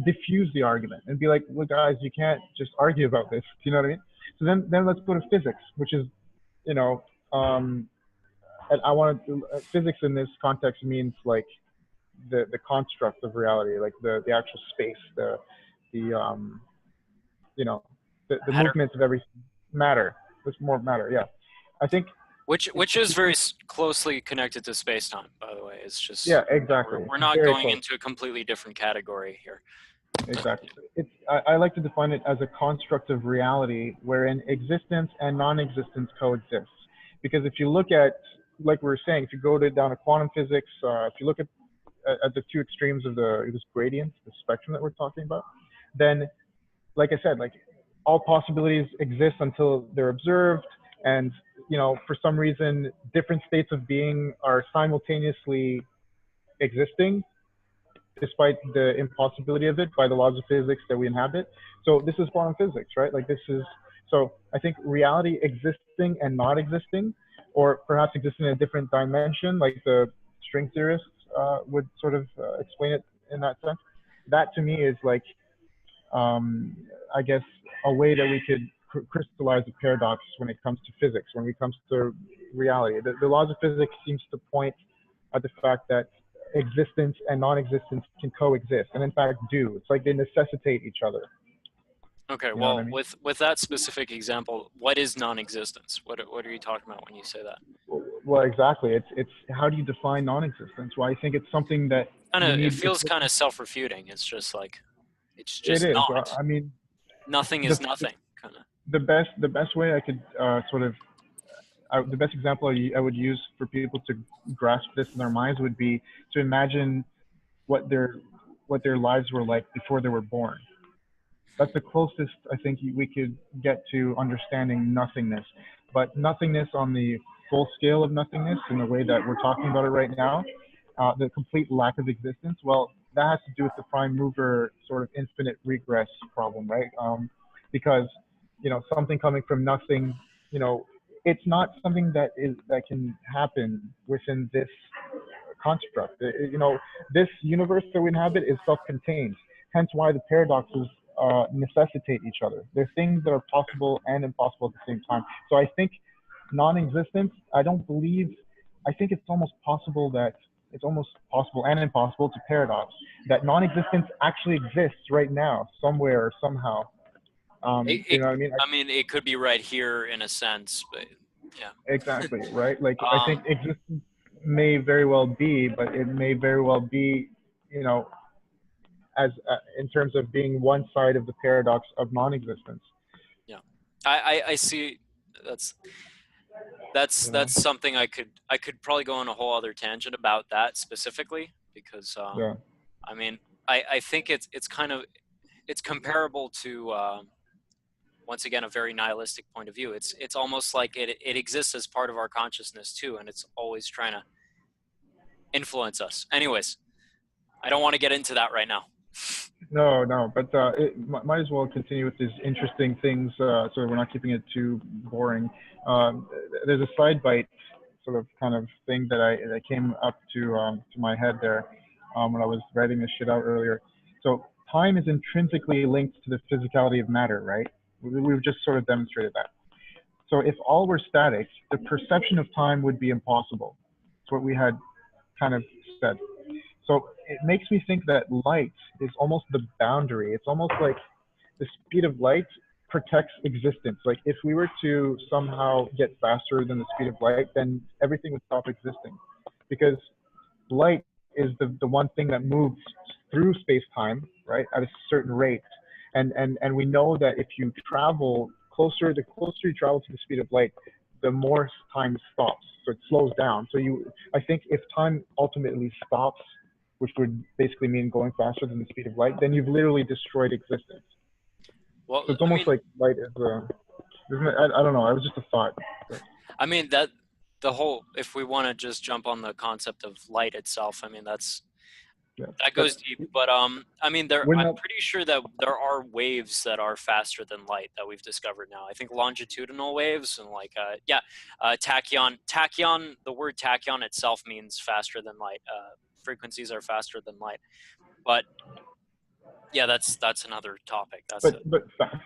diffuse the argument and be like, look, guys, you can't just argue about this. Do you know what I mean? So then let's go to physics, which is, you know, and I want to physics in this context means like the construct of reality, like the actual space, the you know the Matter. movements of every matter. It's more matter, yeah. I think Which is very closely connected to space time, by the way. It's just yeah, exactly. we're not Very going close. into a completely different category here. Exactly. I like to define it as a construct of reality wherein existence and non-existence coexist. Because if you look at, like we were saying, if you go down to quantum physics, if you look at the two extremes of this gradient, the spectrum that we're talking about, then, like I said, like all possibilities exist until they're observed, and for some reason, different states of being are simultaneously existing, despite the impossibility of it by the laws of physics that we inhabit. So this is quantum physics, right? Like this is, so I think reality existing and not existing, or perhaps existing in a different dimension, like the string theorists would sort of explain it in that sense. That to me is like, I guess, a way that we could crystallize a paradox when it comes to physics, when it comes to reality. The laws of physics seems to point at the fact that existence and non-existence can coexist, and in fact do. It's like they necessitate each other. Okay, You know what I well, mean? with that specific example, what is non-existence? What are you talking about when you say that? Well, exactly. It's how do you define non-existence? Well, I think it's something that Kind you of, it need. feels kind of self-refuting. It's just like, it's It just is. not. I mean, Nothing the is nothing, kind of. the best way I could sort of the best example I would use for people to grasp this in their minds would be to imagine what their lives were like before they were born. That's the closest I think we could get to understanding nothingness. But nothingness on the full scale of nothingness, in the way that we're talking about it right now, the complete lack of existence, well, that has to do with the prime mover sort of infinite regress problem, right? Because something coming from nothing, you know, it's not something that can happen within this construct. This universe that we inhabit is self-contained. Hence why the paradoxes necessitate each other. They're things that are possible and impossible at the same time. So I think non-existence, I think it's almost possible and impossible to paradox that non-existence actually exists right now, somewhere or somehow. It, You it, know what I mean? I mean, it could be right here in a sense, but yeah. Exactly, right? Like I think Um, existence may very well be, but it may very well be, you know, as in terms of being one side of the paradox of non-existence. yeah, I see. That's You know? that's something I could probably go on a whole other tangent about that specifically because Yeah. I mean I think it's kind of it's comparable to once again a very nihilistic point of view. It's almost like it exists as part of our consciousness too, and it's always trying to influence us. Anyways, I don't want to get into that right now. No, no, but it might as well continue with these interesting things, so we're not keeping it too boring. There's a side bite sort of kind of thing that came up to my head there when I was writing this shit out earlier. So time is intrinsically linked to the physicality of matter, right? We've just sort of demonstrated that. So if all were static, the perception of time would be impossible. That's what we had kind of said. So it makes me think that light is almost the boundary. It's almost like the speed of light protects existence. Like if we were to somehow get faster than the speed of light, then everything would stop existing. Because light is the one thing that moves through space-time, right, at a certain rate. And we know that if you travel closer, the closer you travel to the speed of light, the more time stops. So it slows down. So I think if time ultimately stops, which would basically mean going faster than the speed of light, then you've literally destroyed existence. Well, So it's I almost mean, like light is isn't it? I don't know. It was just a thought. I mean that the whole. If we want to just jump on the concept of light itself, I mean Yeah. that But goes deep. But I mean wouldn't I'm that, pretty sure that there are waves that are faster than light that we've discovered now. I think longitudinal waves and like tachyon. The word tachyon itself means faster than light. Frequencies are faster than light, but yeah, that's another topic.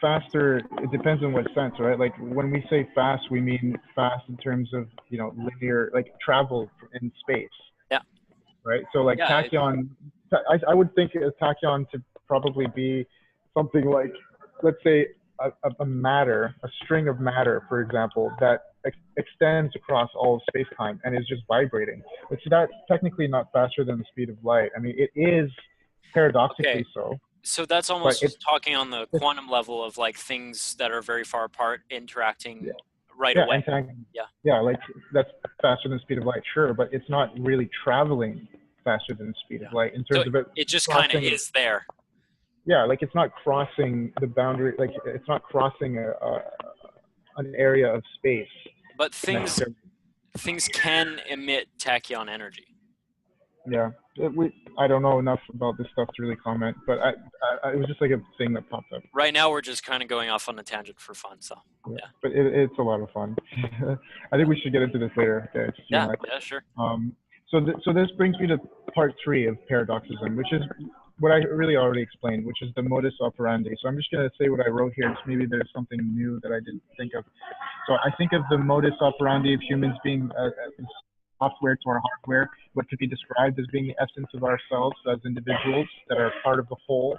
faster, it depends on what sense, right? Like when we say fast, we mean fast in terms of, linear, like travel in space, Yeah, right? So like yeah. tachyon, I would think a tachyon to probably be something like, let's say, a string of matter, for example, that extends across all of space-time and is just vibrating. But so that's technically not faster than the speed of light. I mean, it is Okay, paradoxically so, so that's but almost talking on the it's quantum level of like things that are very far apart interacting yeah, right yeah, away. and Yeah. yeah, like that's faster than the speed of light, sure, but it's not really traveling faster than the speed Yeah. of light in So terms of it it just kind of crossing. is there. Yeah, like it's not crossing the boundary, like it's not crossing an area of space. but things can emit tachyon energy. Yeah, I don't know enough about this stuff to really comment, but it was just like a thing that popped up. Right now, we're just kind of going off on a tangent for fun, so yeah. But it's a lot of fun. I think we should get into this later. Okay, Yeah, sure. So this brings me to part 3 of paradoxism, which is what I really already explained, which is the modus operandi. So I'm just going to say what I wrote here, because maybe there's something new that I didn't think of. So I think of the modus operandi of humans being software to our hardware, what could be described as being the essence of ourselves as individuals that are part of the whole.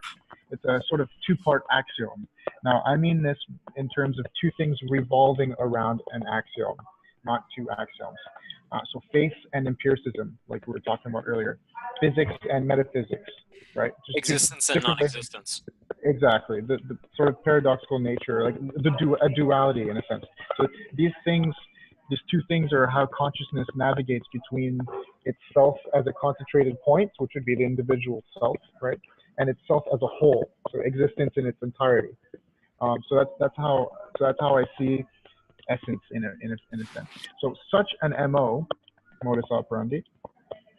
It's a sort of 2-part axiom. Now, I mean this in terms of 2 things revolving around an axiom, not 2 axioms. So faith and empiricism, like we were talking about earlier, physics and metaphysics, right? Just existence and non-existence. Exactly, the sort of paradoxical nature, like a duality in a sense. So these 2 things are how consciousness navigates between itself as a concentrated point, which would be the individual self, right, and itself as a whole, so existence in its entirety. So that's how I see essence in a sense. So such an MO, modus operandi,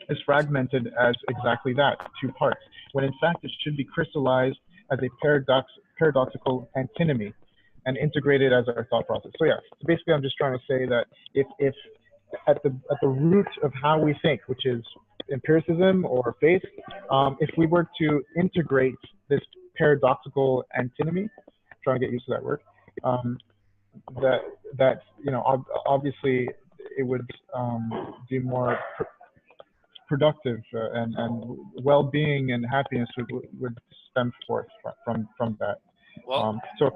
is fragmented as exactly that, 2 parts, when in fact it should be crystallized as a paradoxical antinomy and integrated as our thought process. So yeah, so basically I'm just trying to say that if at the root of how we think, which is empiricism or faith, if we were to integrate this paradoxical antinomy, trying to get used to that word, that obviously it would be more productive, and well-being and happiness would stem forth from that. Well, so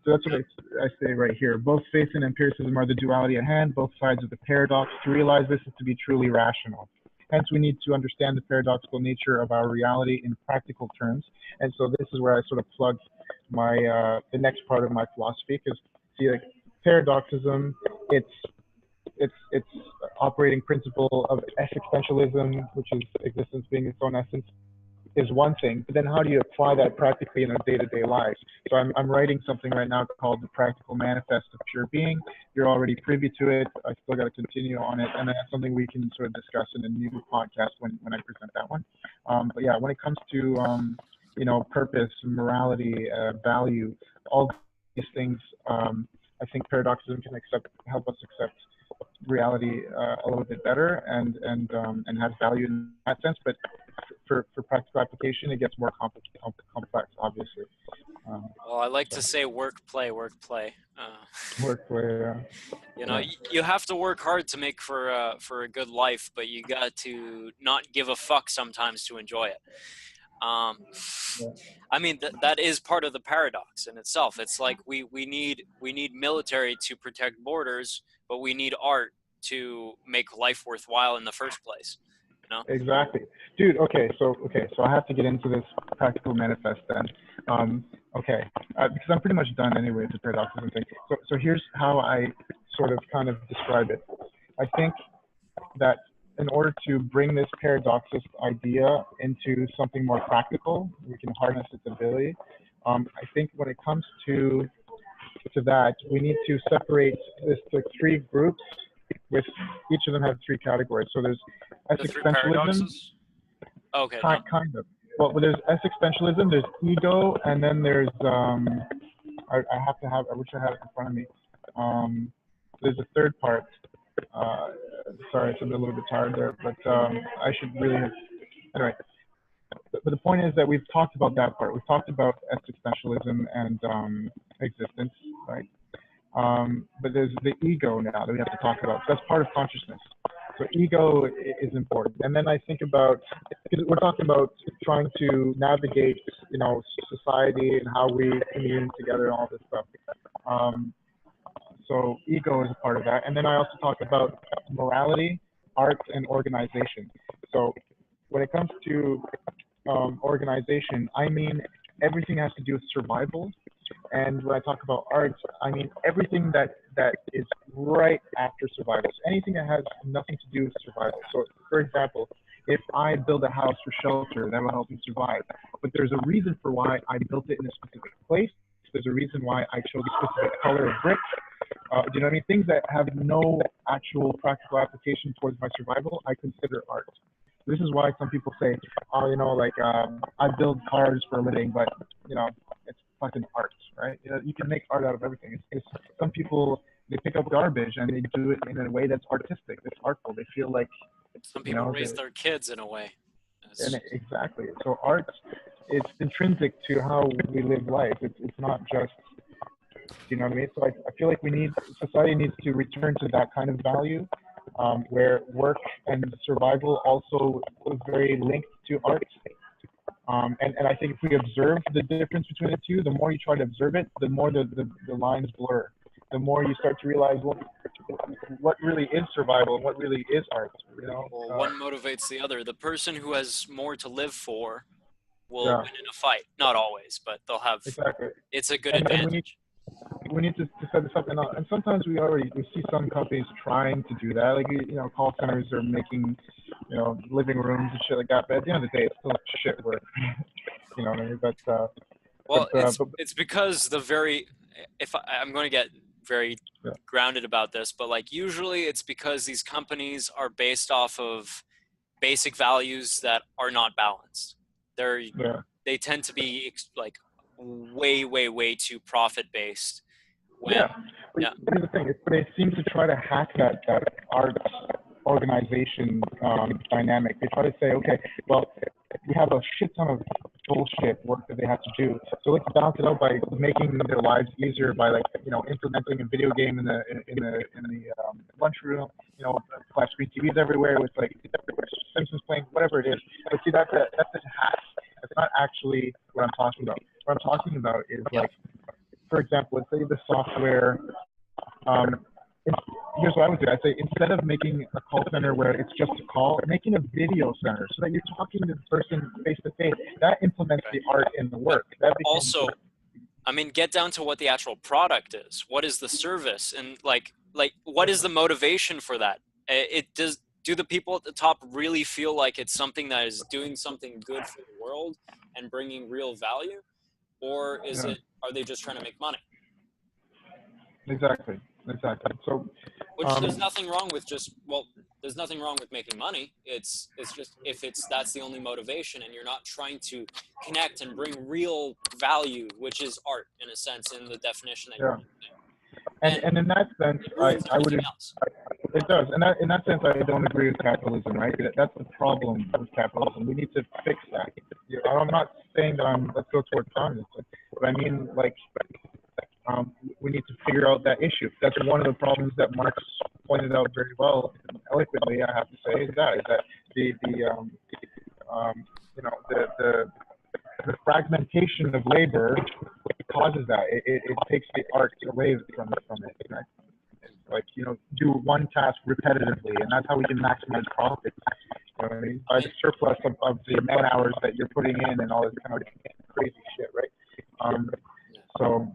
that's what I say right here. Both faith and empiricism are the duality at hand, both sides of the paradox. To realize this is to be truly rational. Hence, we need to understand the paradoxical nature of our reality in practical terms. And so this is where I sort of plug my the next part of my philosophy, because see, like paradoxism, it's operating principle of existentialism, which is existence being its own essence, is one thing, but then how do you apply that practically in our day-to-day lives? So I'm writing something right now called The Practical Manifest of Pure Being. You're already privy to it. I still got to continue on it, and that's something we can sort of discuss in a new podcast when I present that one. But yeah, when it comes to purpose, morality, value, all these things, I think paradoxism can help us accept reality a little bit better and has value in that sense. But for practical application, it gets more complex, obviously. Well, I like to say work, play. Work, play, yeah. You have to work hard to make for a good life, but you got to not give a fuck sometimes to enjoy it. I mean, that is part of the paradox in itself. It's like we need military to protect borders, but we need art to make life worthwhile in the first place. Exactly, dude. Okay, so I have to get into this practical manifest then. Because I'm pretty much done anyway with the paradoxism thing. So here's how I sort of kind of describe it. I think that in order to bring this paradoxist idea into something more practical, we can harness its ability. I think when it comes to that, we need to separate this to 3 groups, with each of them have 3 categories. So there's existentialism. Okay. Kind of. Well, there's existentialism, there's ego, and then there's I wish I had it in front of me. There's a 3rd part. Sorry, I'm a little bit tired there, but I should really have. Anyway, but the point is that we've talked about that part. We've talked about existentialism and existence, right? But there's the ego now that we have to talk about. So that's part of consciousness. So ego is important. And then I think about, because we're talking about trying to navigate, society and how we commune together and all this stuff. So ego is a part of that. And then I also talk about morality, art, and organization. So when it comes to organization, I mean everything has to do with survival. And when I talk about art, I mean everything that is right after survival. So anything that has nothing to do with survival. So for example, if I build a house for shelter, that will help me survive. But there's a reason for why I built it in a specific place. There's a reason why I chose a specific color of brick. Do you know what I mean? Things that have no actual practical application towards my survival, I consider art. This is why some people say, oh, you know, like I build cars for a living, but you know, it's fucking art, right? You know, you can make art out of everything. It's some people, they pick up garbage and they do it in a way that's artistic, it's artful. They feel like, Some you people know, raise their kids in a way. and exactly. So art, it's intrinsic to how we live life. It's not just, you know what I mean? So I feel like society needs to return to that kind of value, where work and survival also is very linked to art. And I think if we observe the difference between the two, the more you try to observe it, the more the lines blur. The more you start to realize, well, what really is survival and what really is art, you know? Well, one motivates the other. The person who has more to live for will Yeah, win in a fight. Not always, but they'll have. exactly. It's a good And advantage. we need to set this up, and sometimes we see some companies trying to do that, like, you know, call centers are making, you know, living rooms and shit like that, but at the end of the day, it's still shit work. You know what I mean? Well, But it's because the very. If I'm going to get very yeah, grounded about this, but like usually it's because these companies are based off of basic values that are not balanced. They're yeah. they tend to be like way too profit based. When Yeah, but yeah, here's the thing: they seem to try to hack that art organization dynamic. They try to say, okay, well, we have a shit ton of bullshit work that they have to do, so let's balance it out by making their lives easier by, like, you know, implementing a video game in the lunchroom, you know, flat screen TVs everywhere with, like, Simpsons playing, whatever it is. But see, that's a hack. That's not actually what I'm talking about. What I'm talking about is, like, for example, let's say the software, um, here's what I would do. I'd say, instead of making a call center where it's just a call, making a video center so that you're talking to the person face to face. That implements the art in the work. That becomes also, I mean, get down to what the actual product is. What is the service, and like what is the motivation for that? It does. Do the people at the top really feel like it's something that is doing something good for the world and bringing real value, or is yeah, it? Are they just trying to make money? exactly. So, Which there's um, nothing wrong with. There's nothing wrong with making money. It's just if that's the only motivation, and you're not trying to connect and bring real value, which is art in a sense, in the definition that you're yeah, using, then and in that sense, it ruins I would. everything else. It does, and in that sense, I don't agree with capitalism. Right? That's the problem with capitalism. We need to fix that. I'm not saying that let's go towards communism, but I mean, like, we need to figure out that issue. That's one of the problems that Marx pointed out very well, eloquently, I have to say, is that you know, the fragmentation of labor causes that. It takes the art away from it. Right? Like, you know, do one task repetitively, and that's how we can maximize profits. You know what I mean? By the surplus of the man hours that you're putting in and all this kind of crazy shit, right? So,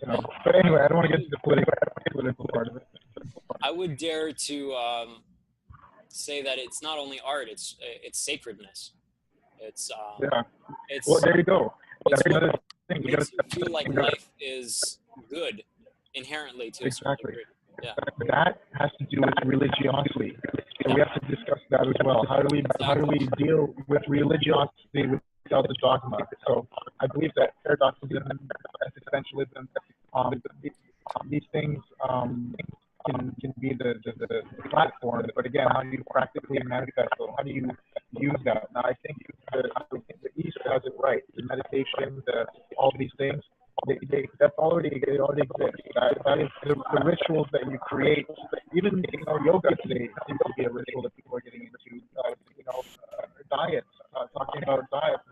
you know, but anyway, I don't want to get into the political part of it. I would dare to say that it's not only art; it's sacredness. It's Yeah. Well, it's there you go. it's That's what another thing. You got makes you to feel like life is good inherently to a certain exactly. degree. Yeah, That has to do with religiosity. So yeah, we have to discuss that as well. How do we deal with religiosity without the dogma? So I believe that paradoxism, existentialism, these things can be the platform. But again, how do you practically manifest them? How do you use that? Now, I think the East has it right. The meditation, all these things. They already exists. That is the rituals that you create. Even, you know, yoga today seems to be a ritual that people are getting into. You know, diets, talking about diets,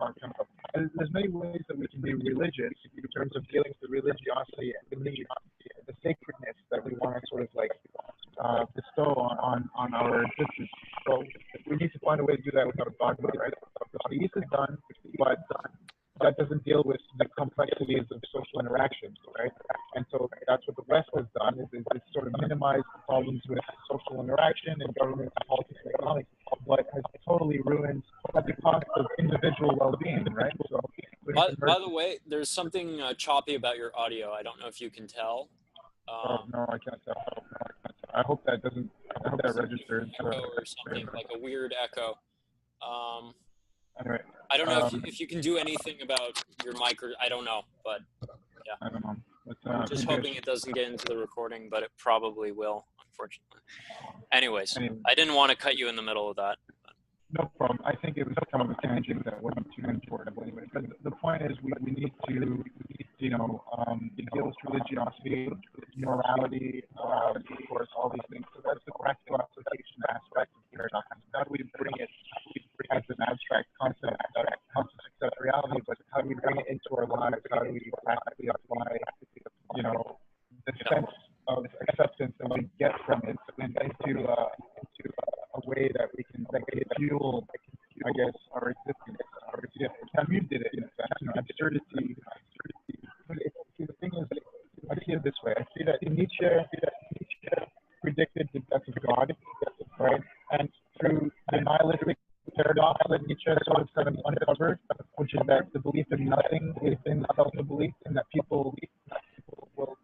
and there's many ways that we can be religious in terms of dealing with the religiosity and the sacredness that we want to sort of, like, bestow on our existence. So we need to find a way to do that without a dogma, right? The East is done, but that doesn't deal with the complexities of social interactions, right? And so that's what the West has done, is sort of minimize the problems with social interaction and government and politics and economics, but has totally ruined at the cost of individual well-being, right? So by the way, there's something choppy about your audio. I don't know if you can tell. No, I can't tell. I hope that doesn't. I hope that registers. Echo or something, like a weird echo. Anyway, I don't know if you can do anything about your mic, or I don't know, but yeah. I don't know. But, I'm just hoping it doesn't get into the recording, but it probably will, unfortunately. Anyways, I didn't want to cut you in the middle of that. No problem. I think it was kind of a tangent that wasn't too important anyway. But the point is, we need to, deal with religiosity, morality, of course, all these things. So that's the practical application aspect of paradox. How do we bring it as an abstract concept that helps us accept reality, but how do we bring it into our lives? How do we practically apply, the sense of acceptance that we get from it into a way that we can fuel, I guess, our existence. Camus did it in a sense. Absurdity. The thing is, I see it this way. I see that Nietzsche predicted the death of God, right? And through the nihilistic paradox that Nietzsche sort of uncovered, which is that the belief in nothing is in itself a belief, and that people will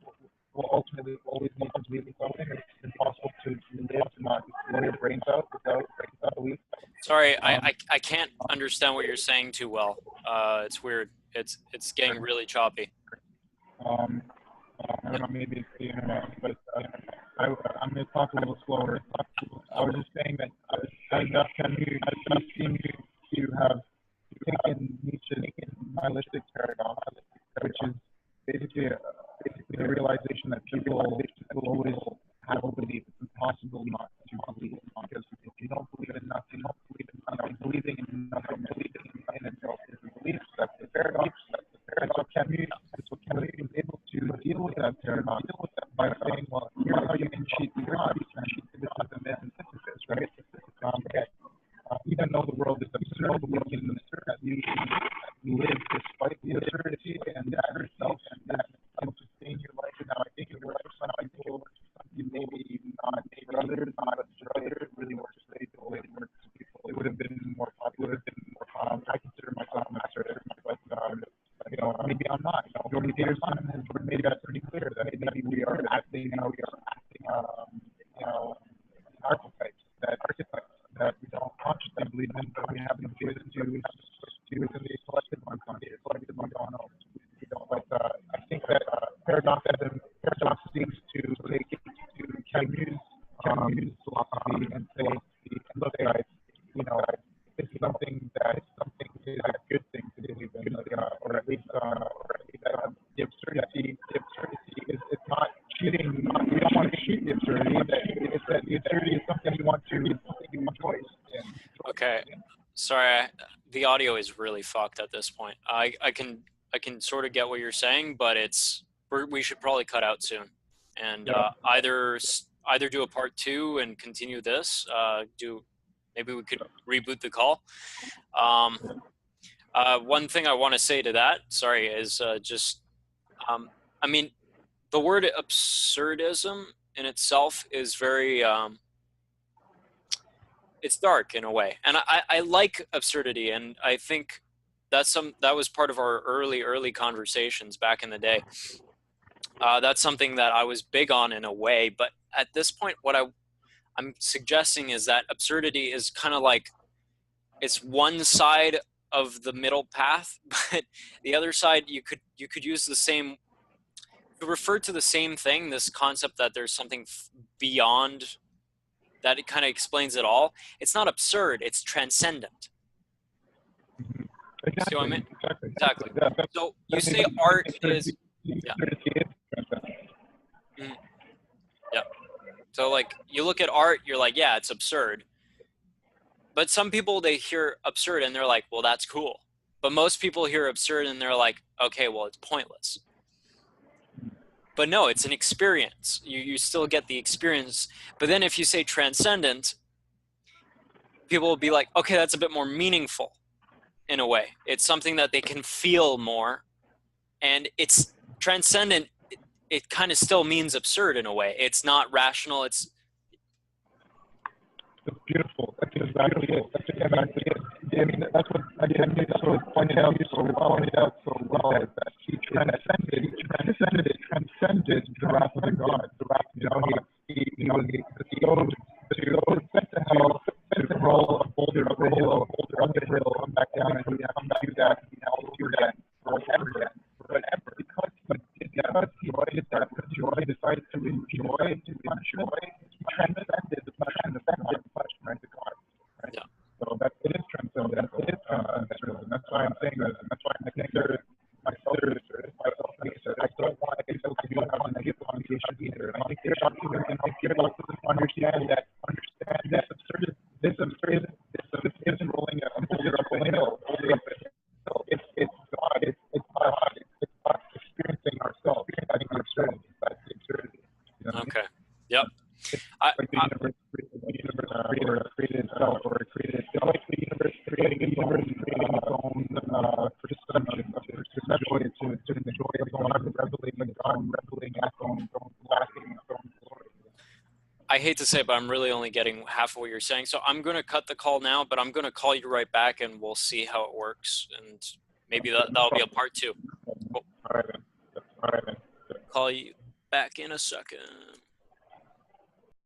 ultimately always need to believe in something. It's impossible to live, to not blow your brains out without belief. Sorry, I can't understand what you're saying too well. It's weird. It's getting really choppy. I don't know, maybe it's the internet, but I'm going to talk a little slower. I was just saying that Camus seems to have taken Nietzsche's nihilistic paradox, which is basically the realization that people will always have a belief. It's impossible not to believe, because if you don't believe in nothing, believing in nothing, believing in itself is a belief. That's the paradox. And so Camus was able to deal with that paradox by saying, well, here's how you can cheat God. This is the myth and synthesis, right? Even though the world is absurd, we can live despite the absurdity and that yourself, and that can sustain your life. And now I think it works for some people. Maybe not for others, but for others it really works for people. It works for people. It would have been more popular. I consider myself an absurd, but maybe I'm not. Jordan Peterson has made that pretty clear that maybe we are acting archetypes that we don't consciously believe in, but we have the choice to within the collective unconscious. But I think that paradoxism seeks to take it to Camus' philosophy and say, look, guys, this is something that is a good thing to believe in, or at least the absurdity is not cheating. We don't want to cheat the absurdity. It's that the absurdity is something you want to enjoy. Okay, sorry, the audio is really fucked at this point. I can sort of get what you're saying, but we should probably cut out soon, and either do a part 2 and continue this. Maybe we could reboot the call. One thing I want to say to that, sorry, is I mean, the word absurdism in itself is very, it's dark in a way. And I like absurdity, and I think that was part of our early conversations back in the day. That's something that I was big on in a way, but at this point, what I'm suggesting is that absurdity is kind of like, it's one side of the middle path, but the other side, you could use the same, to refer to the same thing, this concept that there's something beyond, that it kind of explains it all. It's not absurd, it's transcendent. Exactly. See what I mean? Exactly. Yeah, so you say art is... Yeah. Yeah. So like, you look at art, you're like, yeah, it's absurd. But some people, they hear absurd and they're like, well, that's cool. But most people hear absurd and they're like, okay, well, it's pointless. But no, it's an experience. You still get the experience. But then if you say transcendent, people will be like, okay, that's a bit more meaningful in a way. It's something that they can feel more. And it's transcendent. It kind of still means absurd in a way. It's not rational. It's beautiful. That's exactly it. I mean, that's what I sort of pointed out so well. That he transcended ended the wrath of the God. The wrath, he was sent to hell, sent to roll a boulder up the hill, come back down, and come back to that, do that, forever, because he did that, because joy decided to enjoy, he transcended the punishment to God. Right? Yeah. So that it is transcendent. It is transcendent. That's why I'm saying this. And that's why I think myself. I don't want to do have a negative connotation either. And I think there's something we can understand that this isn't rolling a boulder up a hill. It's God. It's God experiencing ourselves. I think the absurdity. That's the absurdity. You know? Okay. Yep. Like the universe created itself, or it created, like the universe creating its own to enjoy its own reveling its own lasting its own glory. I hate to say it, but I'm really only getting half of what you're saying. So I'm going to cut the call now, but I'm going to call you right back and we'll see how it works. And maybe that'll be a part 2. Cool. All right, then. Call you back in a second.